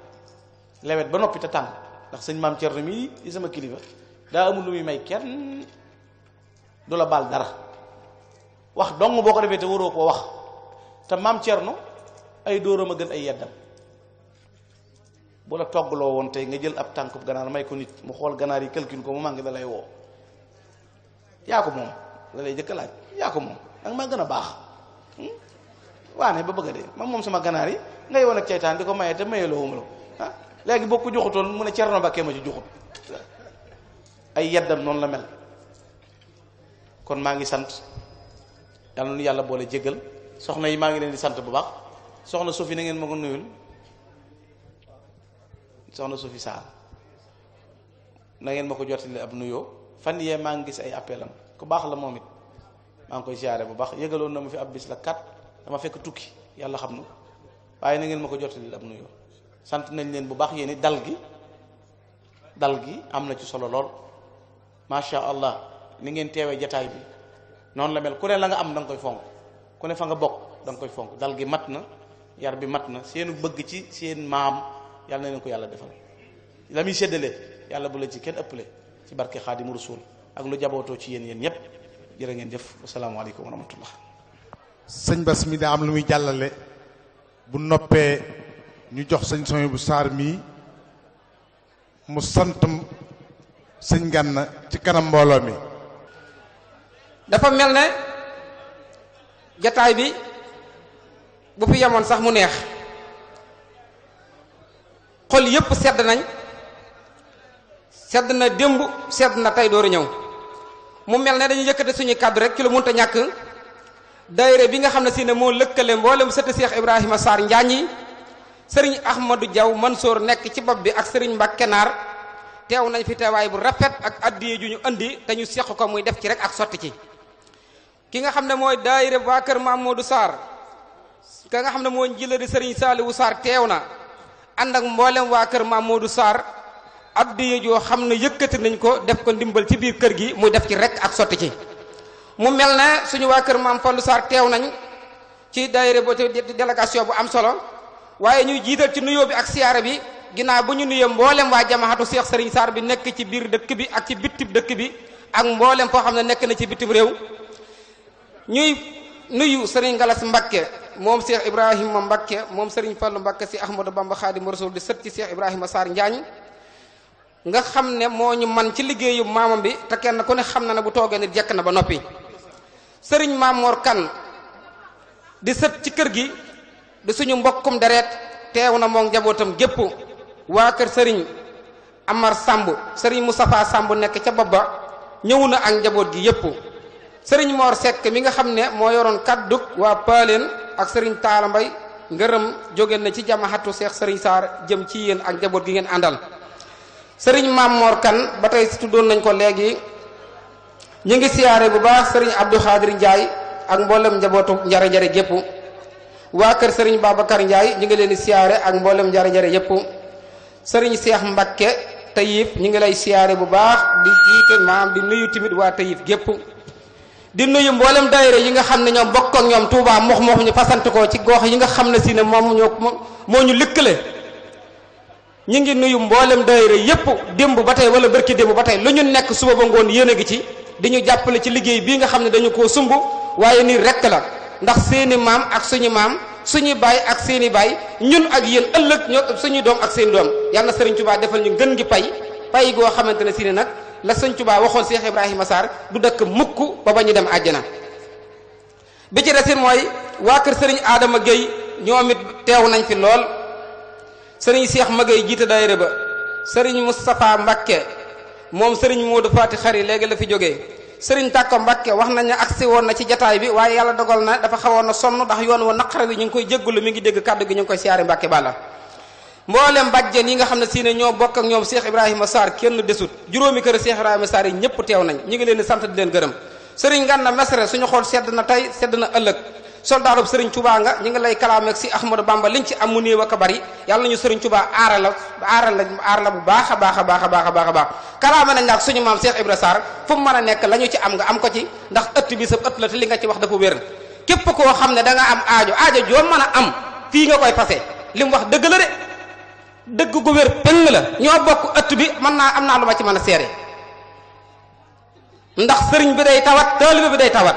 A: lewet ba noppi te tàng ndax sëñ maam Thierno mii di sama kilifa daa amul lu muy may kenn du la baal dara wax dong boo ko defee te waroo koo wax te maam Thierno ay dóoram a gën ay yeddam bu la toggloo woon tey nga jël ab tànkub ganaar may ko nit mu xool ganaar yi calcul ko mu màngi da lay woo yaa ko moom la lay jëkk laaj yaa ko moom danga maa gën a baax waane ba bëgg a dee man moom sama ganaar yi ngay woon ak ceytaan di ko maye te mayeloo ma la léegi boo ko joxutoon mu ne Thierno Mbacké ma ci joxut ay yeddam noonu la mel kon maa ngi sant yàlla nu yàlla boole jéggal soxna yi maa ngi leen di sant bu baax soxna Sofi na ngeen ma ko nuyul soxna Sofi Sarr na ngeen ma ko jottali ab nuyoo fan yee maa ngi gis ay appelam ku baax la moom it maa ngi koy siyaare bu baax yëgaloon na ma fi ab bis la kat dama fekk tukki yàlla xam na waaye na ngeen ma ko jottali ab nuyoo sant nañ leen bu baax yéen it dal gi am na ci solo lool macha allah ni ngeen teewee jataay bi noonu la mel ku ne la nga am da nga koy fonk ku ne fa nga bokk da nga koy fonk dal gi mat na yar bi mat na seenu bëgg ci seen maam yàlla na leen ko yàlla defal la muy séddale yàlla bu la ci kenn ëppale ci barke Xaadimu Rasuul ak lu jabootoo ci yéen ñëpp jërë ngeen jëf asalaamaaleykum wa rahmatullah.
B: sëñ Bass mi daa am lu muy jàllale bu noppee ñu jox sëñ Souhaïbou Sarr mii mu sant sëñ Gana ci kanam mbooloo mi.
C: dafa mel ne jataay bi bu fi yemoon sax mu neex xol yépp sedd nañ sedd na démb sedd na tey dooru ñëw mu mel ne dañuy yëkkate suñu kàddu rek ci lu mënta ñàkk daayira bi nga xam ne si ne moo lëkkale mboolem sëtt Cheikh Ibrahima Sarr Njaañ yi sëriñ Ahmadou Diaw Mansour nekk ci bopp bi ak sëriñ Mbacke Naar teew nañ fi teewaay bu rafet ak addiye ju ñu andi te ñu seq ko muy def ci rek ak sotti ci ki nga xam ne mooy daayira waa kër Mamadou Sarr ka nga xam ne moo njëla di sëriñ Saliou Sarr teew na ànd ak mboolem waa kër Mamadou Sarr addiye joo xam ne yëkkati nañ ko def ko ndimbal ci biir kër gi muy def ci rek ak sotti ci mu mel ne suñu waa kër Maam Fallou Sarr teew nañ ci daayira bo délégation bu am solo waaye ñuy jiital ci nuyoo bi ak siyaara bi ginnaaw bu ñu nuyee mboolem waa jamaxatu Cheikh Serigne Sarr bi nekk ci biir dëkk bi ak ci bitib dëkk bi ak mboolem foo xam ne nekk na ci bitim réew ñuy nuyu Serigne Galas Mbakke moom Cheikh Ibrahima Mbakke moom Serigne Fallou Mbakke si Ahmadou Bamba Xaadimu Rasuul di sët ci Cheikh Ibrahima Sarr Njaañ nga xam ne moo ñu man ci liggéeyu maamam bi te kenn ku ne xam na ne bu toogee nit jekk na ba noppi Serigne Mamor Kan di sët ci kër gi di suñu mbokkum deret teew na moom njabootam gépp waa kër Serigne Amar Samb Serigne Moustapha Samb nekk ca bopp ba ñëw na ak njaboot gi yépp Serigne Mor Seck mi nga xam ne moo yoroon kaddug waa Paaleen ak Serigne Taala Mbay ngërëm jóge na ci jamaxatu Cheikh Serigne Sarr jëm ci yéen ak njaboot gi ngeen àndal Serigne Mamor Kan ba tey tuddoon nañ ko léegi ñu ngi siyaare bu baax Serigne Abdou Khadir Ndiaye ak mboolem njabootu njare njare gépp waa kër Serigne Babacar Ndiaye ñu ngi leen di siyaare ak mboolem njare njare yépp Serigne Cheikh Mbakke Tayif ñu ngi lay siyaare bu baax di jiite maam di nuyu timit waa Tayif gépp di nuyu mboolem daayira yi nga xam ne ñoom bokk ak ñoom Touba mox ñu fasante ko ci gox yi nga xam ne si ne moo ñu lëkkale ñu ngi nuyu mboolem daayira yépp démb ba tey wala bërki démb ba tey lu ñu nekk suba ba ngoon yéen a ngi ci di ñu jàppale ci liggéey bii nga xam ne dañu koo sumb waaye nii rekk la ndax seeni maam ak suñu maam suñu baay ak seeni baay ñun ak yéen ëllëg ñoo suñu doom ak seen doom yàlla na Serigne Touba defal ñu gën gi pay goo xamante ne si ne nag la Serigne Touba waxoon Cheikh Ibrahima Sarr du dëkk mukk ba ñu dem àjjana bi ci desin mooy waa kër Serigne Adama Gueye ñoom it teew nañ fi lool Serigne Cheikh Magay jiite daayira ba Serigne Moustapha Mbakke moom Serigne Modou Fati Xari léegi la fi jógee Serigne Takko Mbakke wax nañ ne agsi woon na ci jataay bi waaye yàlla dogal na dafa xawoon na sonn ndax yoon wa naqara wi ñu ngi koy jéggulu mi ngi dégg kàddu gi ñu ngi koy siyaare Mbakke Balla mboolem bàjjen yi nga xam ne si ne ñoo bokk ak ñoom Cheikh Ibrahima Sarr kenn desut juróomi kër Cheikh Ibrahima Sarr yi ñëpp teew nañ ñu ngi leen di sant di leen gërëm Serigne Gana Messere suñu xool sedd na tey sedd na ëllëg soldaarub Serigne Touba nga ñu ngi lay kalaameeg si Ahmadou Bamba liñ ci am mu néew ak a bari yàlla nañu Serigne Touba aar la bu baax a baax a baax a baax a baax a baax kalaame nañ nag suñu maam Cheikh Ibra Sarr fu mu mën a nekk la ñu ci am nga am ko ci ndax ëtt bi sa ëtt la te li nga ci wax dafa wér képp koo xam ne da nga am aajo joo mën a am fii nga koy fase li mu wax dëgg la de dëgg gu wér péng la ñoo bokk ëtt bi mën naa am naa lu ma ci mën a seere ndax sëriñ bi day tawat taaliba bi day tawat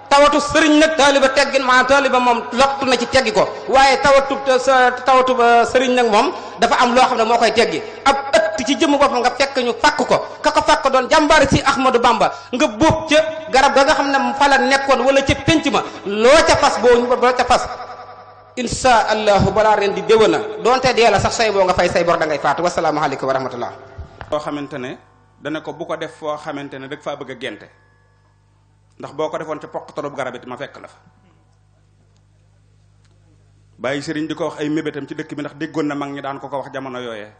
C: tawatu sëriñ nag taaliba teggin maanaam taaliba moom lottu na ci teggi ko waaye tawatu sëriñ nag moom dafa am loo xam ne moo koy teggi ab ëtt ci jëmm boppam nga fekk ñu fàkk ko ka ko fàkk doon jàmbaari si Ahmadou Bamba nga bóob ca garab ga nga xam ne fa la nekkoon wala ca pénc ma loo ca fas loo ca fas insha allahu balaa ren di déwén na doonte dee la sax say boo nga fay say bor da ngay faatu wasalaamaaleykum wa rahmatullah
D: boo xamante ne dana ko bu ko def foo xamante ne rek faa bëgg a gente ndax boo ko defoon ca poq torop garab it ma fekk la fa bàyyi sëriñ di ko wax ay mébétam ci dëkk bi ndax déggoon na mag ñi daan ko wax jamono yooyee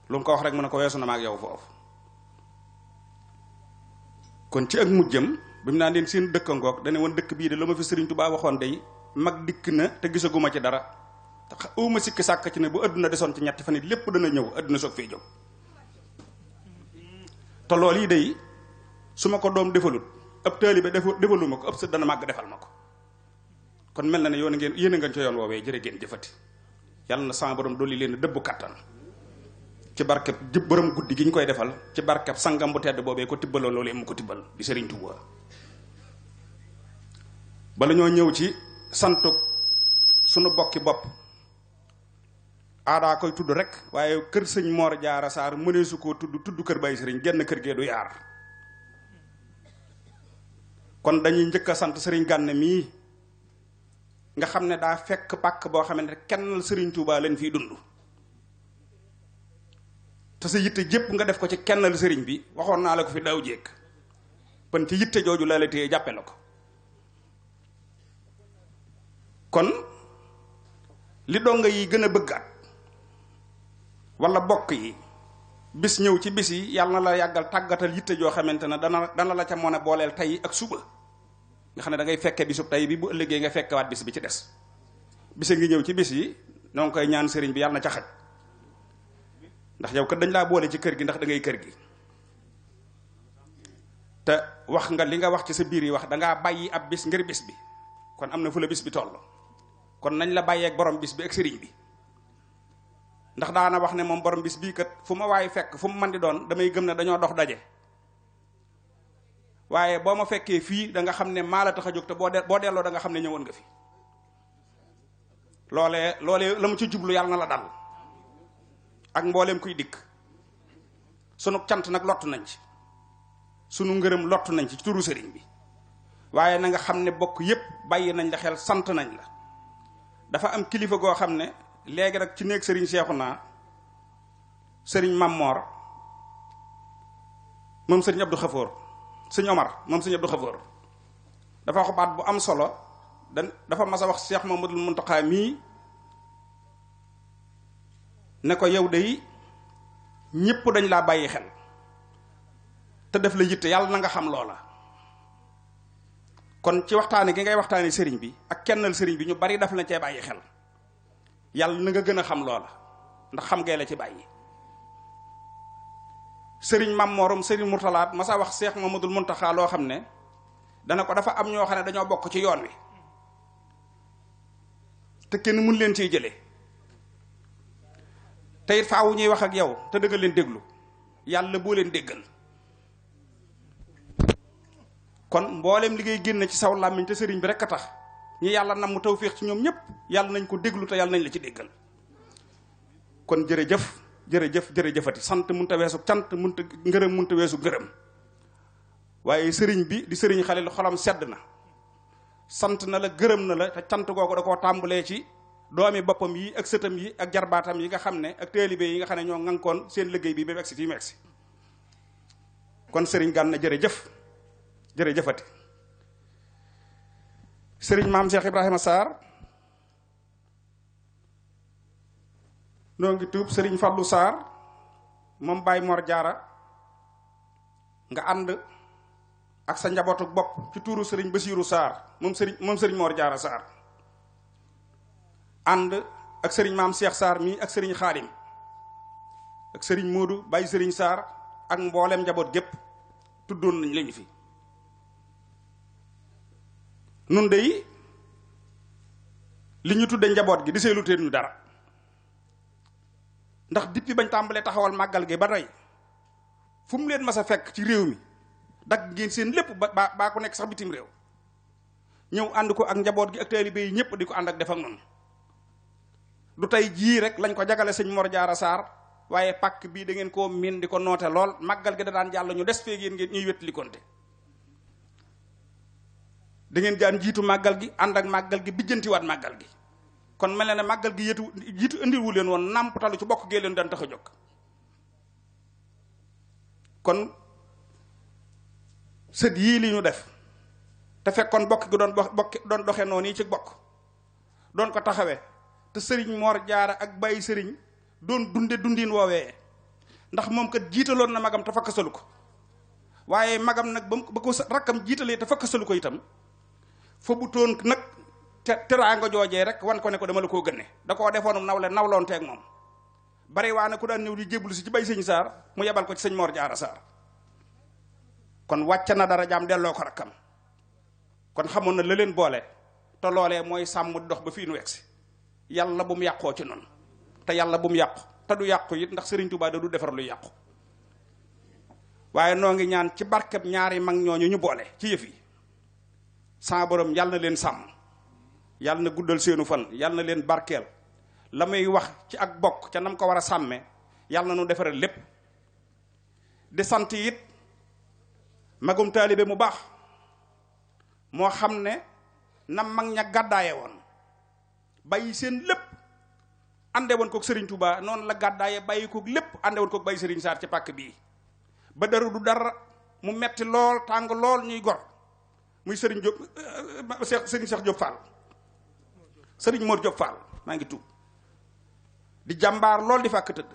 D: lu mu ko wax rek mu ne ko weesu na ma ak yow foofu. kon ci ak mujjam bi mu naan leen seen dëkk ngoog dane woon dëkk bii de la ma fi sëriñ Tuubaa waxoon day mag dikk na te gisaguma ci dara te awma sikki sàkk ci ne bu adduna desoon ci ñetti fan it lépp dana ñëw adduna soog fii jóg. te loolu yi day su ma ko doom defalut ab taalibe defaluma ko ab sët dana màgg defal ma ko. kon mel na ne yoon ngeen yéen a ngeen ca yoon woowee jërë ngeen jëfati yàlla na sama borom dolli leen dëbbu kattan ci barkeb jëb borom guddi gi ñu koy defal ci barkeb sangam bu tedd boobee ko tibbaloon loolu mu ko tibbal di Sëriñ Tuubaa. bala ñoo ñëw ci santu sunu bokki bopp aadaa koy tudd rek waaye kër sëñ Mor Jaara Saar mëneesu koo tudd kër Baye Sëriñ genn kër gee du yaar. kon dañuy njëkk a sant Sëriñ Gànne mii nga xam ne daa fekk pàkk boo xamante ne kenn Sëriñ Tuubaa leen fiy dund te sa yitte jépp nga def ko ci kennal sëriñ bi waxoon naa la ko fi daaw jéeg pën ci yitte jooju la la téye jàppe la ko. kon li donga yi gën a bëggaat wala bokk yi bis ñëw ci bis yi yàlla na la yàggal tàggatal yitte joo xamante ne dana la ca mën a booleel tey ak suba nga xam ne da ngay fekke bisub tey bi bu ëllëgee nga fekkewaat bis bi ci des bisa ngi ñëw ci bis yi noo ngi koy ñaan sëriñ bi yàlla na ca xaj ndax yow kat dañ laa boole ci kër gi ndax da ngay kër gi te wax nga li nga wax ci sa biir yi wax dangaa bàyyi ab bis ngir bis bi kon am na fu la bis bi toll kon nañ la bàyyeeg borom bis bi ak sëriñ bi ndax daana wax ne moom borom bis bii kat fu ma waay fekk fu mu mën di doon damay gëm ne dañoo dox daje waaye boo ma fekkee fii da nga xam ne maa la tax a jóg te boo delloo da nga xam ne ñëwoon nga fi loolee la mu ci jublu yàlla na la dal ak mbooleem kuy dikk sunu cant nag lott nañ ci sunu ngërëm lott nañ ci turu sëriñ bi waaye na nga xam ne bokk yépp bàyyi nañ la xel sant nañ la. dafa am kilifa goo xam ne léegi rek ci néeg sëriñ Seexuna sëriñ Mammoor moom sëriñ Abdou Xafoor sëriñ Omar moom sëriñ Abdou Xafoor dafa wax baat bu am solo dafa mas a wax Cheikh Mamadou Muntaxa mii ne ko yow day ñépp dañ laa bàyyi xel te def la yitte yàlla na nga xam loola. kon ci waxtaane gi ngay waxtaane sëriñ bi ak kennal sëriñ bi ñu bari daf la cee bàyyi xel yàlla na nga gën a xam loola ndax xam ngee la ci bàyyi. sëriñ Mamoorum sëriñ Murtalaat masa wax Seex Mamadul Muntaxa loo xam ne dana ko dafa am ñoo xam ne dañoo bokk ci yoon wi te kenn mun leen ciy jëlee te it faawu ñuy wax ak yow te dëgg leen déglu yàlla boo leen déggal. kon mboolem li ngay génn ci saw làmmiñ te sëriñ bi rek a tax ñi yàlla nam mu tawféex ci ñoom ñëpp yàlla nañ ko déglu te yàlla nañ la ci déggal. kon jërëjëfati sant munta weesu cant munta ngërëm munta weesu ngërëm waaye sëriñ bi di sëriñ Xalil xolam sedd na sant na la gërëm na la te cant googu da koo tàmbalee ci doomi boppam yi ak sëtam yi ak jarbaatam yi nga xam ne ak taalibe yi nga xam ne ñoo ŋànkoon seen liggéey bi ba egsi fii mu egsi. kon sëriñ Gana jërëjëfati sëriñ maam Cheikh Ibrahima Sarr noo ngi tuub sëriñ Fallou Sarr moom Baye Mor Jaara nga ànd ak sa njabootu bopp ci tuuru sëriñ Basiiru Sarr moom sëriñ Mor Jaara Sarr ànd ak sëriñ maam Cheikh Sarr mii ak sëriñ Xaadim ak sëriñ Moodu Baye sëriñ Sarr ak mboolem njaboot gépp tuddoon nañ lañu fi. nun dey li ñu tudde njaboot gi di seelu teen ñu dara ndax depuis bañ tàmbalee taxawal màggal gi ba tey fu mu leen mas a fekk ci réew mi dagg ngeen seen lépp baa ko nekk sax bitim réew ñëw ànd ko ak njaboot gi ak taalibe yi ñëpp di ko ànd ak def ak noonu du tey jii rek lañ ko jagale sëñ Mor Jaara Sarr waaye pàkk bii da ngeen koo miin di ko noote lool màggal gi da daan jàll ñu des feeg yéen ngeen ñuy wettali konte da ngeen jaan jiitu màggal gi ànd ak màggal gi bijjantiwaat màggal gi kon mel na ne màggal gi jiitu indiwu leen woon nàmptalu ci bokk gee leen daan tax a jóg kon sët yii li ñu def te fekkoon bokk gi doon doxe noonu yi ci bokk doon ko taxawee te sëriñ Mor Jaara ak bàyyi sëriñ doon dunde dundin woowee ndax moom kat jiitaloon na magam te fakkasalu ko waaye magam nag ba ko rakkam jiitalee te fakkasalu ko itam fa bu toon nag teraanga joojee rek wan ko ne ko dama la koo gënne da koo defoonum nawloonteeg moom bari waa na ku daan ñëw di jébbalu si ci bay sëñ Saar mu yebal ko ci sëñ Mor Jaara Saar kon wàcc na dara jaam delloo ko rakkam kon xamoon na la leen boole te loolee mooy sàmm dox ba fii nu egsi yàlla bu mu yàqoo ci noonu te yàlla bu mu yàqu te du yàqu it ndax Sëriñ Tuubaa da du defar lu yàqu waaye noo ngi ñaan ci barkeb ñaari mag ñooñu ñu boole ci yëf yi sa borom yàlla na leen sàmm yàlla na guddal seenu fan yàlla na leen barkeel la muy wax ci ak bokk ca nam ko war a sàmme yàlla na nu defaral lépp di sant it magum taalibe mu baax moo xam ne na mag ña gàddaaye woon bàyyi seen lépp ànde woon kook Sëriñ Tuubaa noonu la gàddaaye bàyyi kook lépp ànde woon kook bàyyi Sëriñ Saar ci pàkk bii ba dara du dara mu metti lool tàng lool ñuy gor muy Sëriñ Jóob Sëriñ Seex Jóob Fall Sëriñ Mor Jóob Fall maa ngi tuub di jàmbaar lool di fàkk tëdd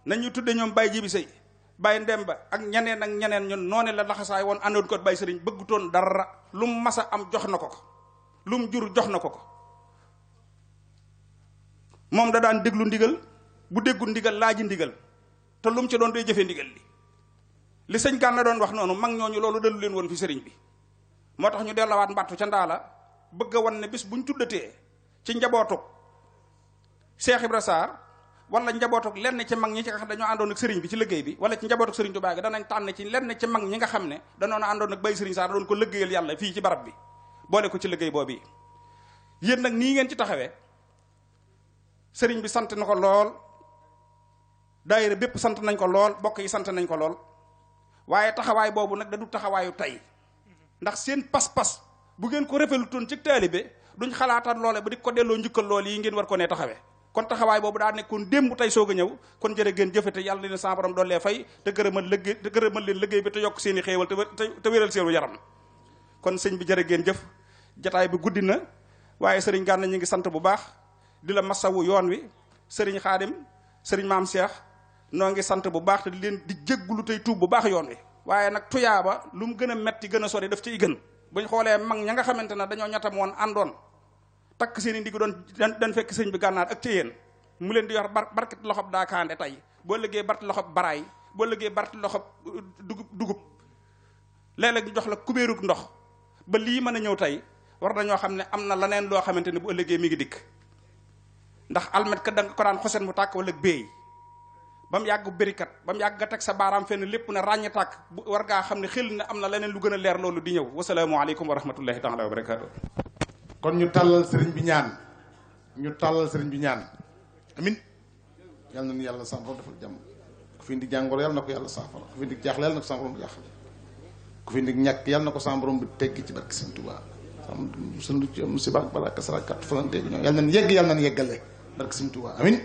D: nañu tudde ñoom Baye Jibi Sëy Baye Ndemba ak ñeneen ñun noone la laxasaay woon àndoon ko Baye Sëriñ bëggutoon dara lu mu masa am jox na ko ko lu mu jur jox na ko ko moom da daan déglu ndigal bu déggul ndigal laaji ndigal te lu mu ci doon day jëfe ndigal li sëñ Gana doon wax noonu mag ñooñu loolu dalu leen woon fi sëriñ bi moo tax ñu dellawaat mbattu ca ndaala bëgg a wan ne bis buñ tuddatee ci njabootug Cheikh Ibra Sarr wala njabootug lenn ci mag ñi ci nga xam dañoo àndoon ak sëriñ bi ci liggéey bi wala ci njabootug Sëriñ Tuubaa gi danañ tànn ci lenn ci mag ñi nga xam ne danoon àndoon ak Baye Sëriñ Sarr doon ko liggéeyal yàlla fii ci barab bi boole ko ci liggéey boobu yéen nag nii ngeen ci taxawee sëriñ bi sant na ko lool daayira bépp sant nañ ko lool bokk yi sant nañ ko lool waaye taxawaay boobu nag da du taxawaayu tey ndax seen pas-pas bu ngeen ko rafetlutoon ci taalibe duñ xalaataat loole ba di ko delloo njukkal lool yi ngeen war ko nee taxawee kon taxawaay boobu daa nekkoon démb tey soog a ñëw kon jërë ngeen jëfete yàlla leen sa borom doollee fay te gërëmal leen liggéey bi te yokk seen i xéewal te wéral seenu yaram kon sëñ bi jërë ngeen jëf jataay bi guddi na waaye sëriñ Gana ñu ngi sant bu baax di la masawu yoon wi sëriñ Xaadim sëriñ Maam Cheikh noo ngi sant bu baax te di leen di jéggulu tey tuub bu baax yoon wi waaye nag tuyaaba lu mu gën a metti gën a sori daf ciy gën buñ xoolee mag ña nga xamante ne dañoo ñettam woon àndoon takk seen i ndig doon dañ fekk sëñ bi gànnaar ak téyéen mu leen di yor barket loxob daakaande tey boo liggéey barti loxob baraay boo liggéey barti loxob dugub léeg-léeg ñu jox la kubéeruk ndox ba lii mën a ñëw tey war nañoo xam ne am na leneen loo xamante ne bu ëllëgee mi ngi dikk ndax almet ka da nga ko daan xoset mu tàkk wala béy ba mu yàgg bérikat ba mu yàgg nga teg sa baaraam fenn lépp ne ràññe tàkk bu war ngaa xam ne xel ne am na leneen lu gën a leer loolu di ñëw wasalaamualeykum wa rahmatullahi taala wa barakaatu.
B: kon ñu tàllal sëriñ bi ñaan amin yal na nu yàlla sàmm defal jàmm ku fi indi jàngoro yàlla na ko yàlla saafara ku fi indi jaaxle yàlla na ko sàmm borom jaaxle ku fi indi ñàkk yàlla na ko sàmm borom bi teggi ci barke Sëriñ Tuubaa sàmm sunu ci musiba ak balaa kasara kat falante ñoom yàlla nañ yegg yàlla nañ yeggale barke Sëriñ Tuubaa amin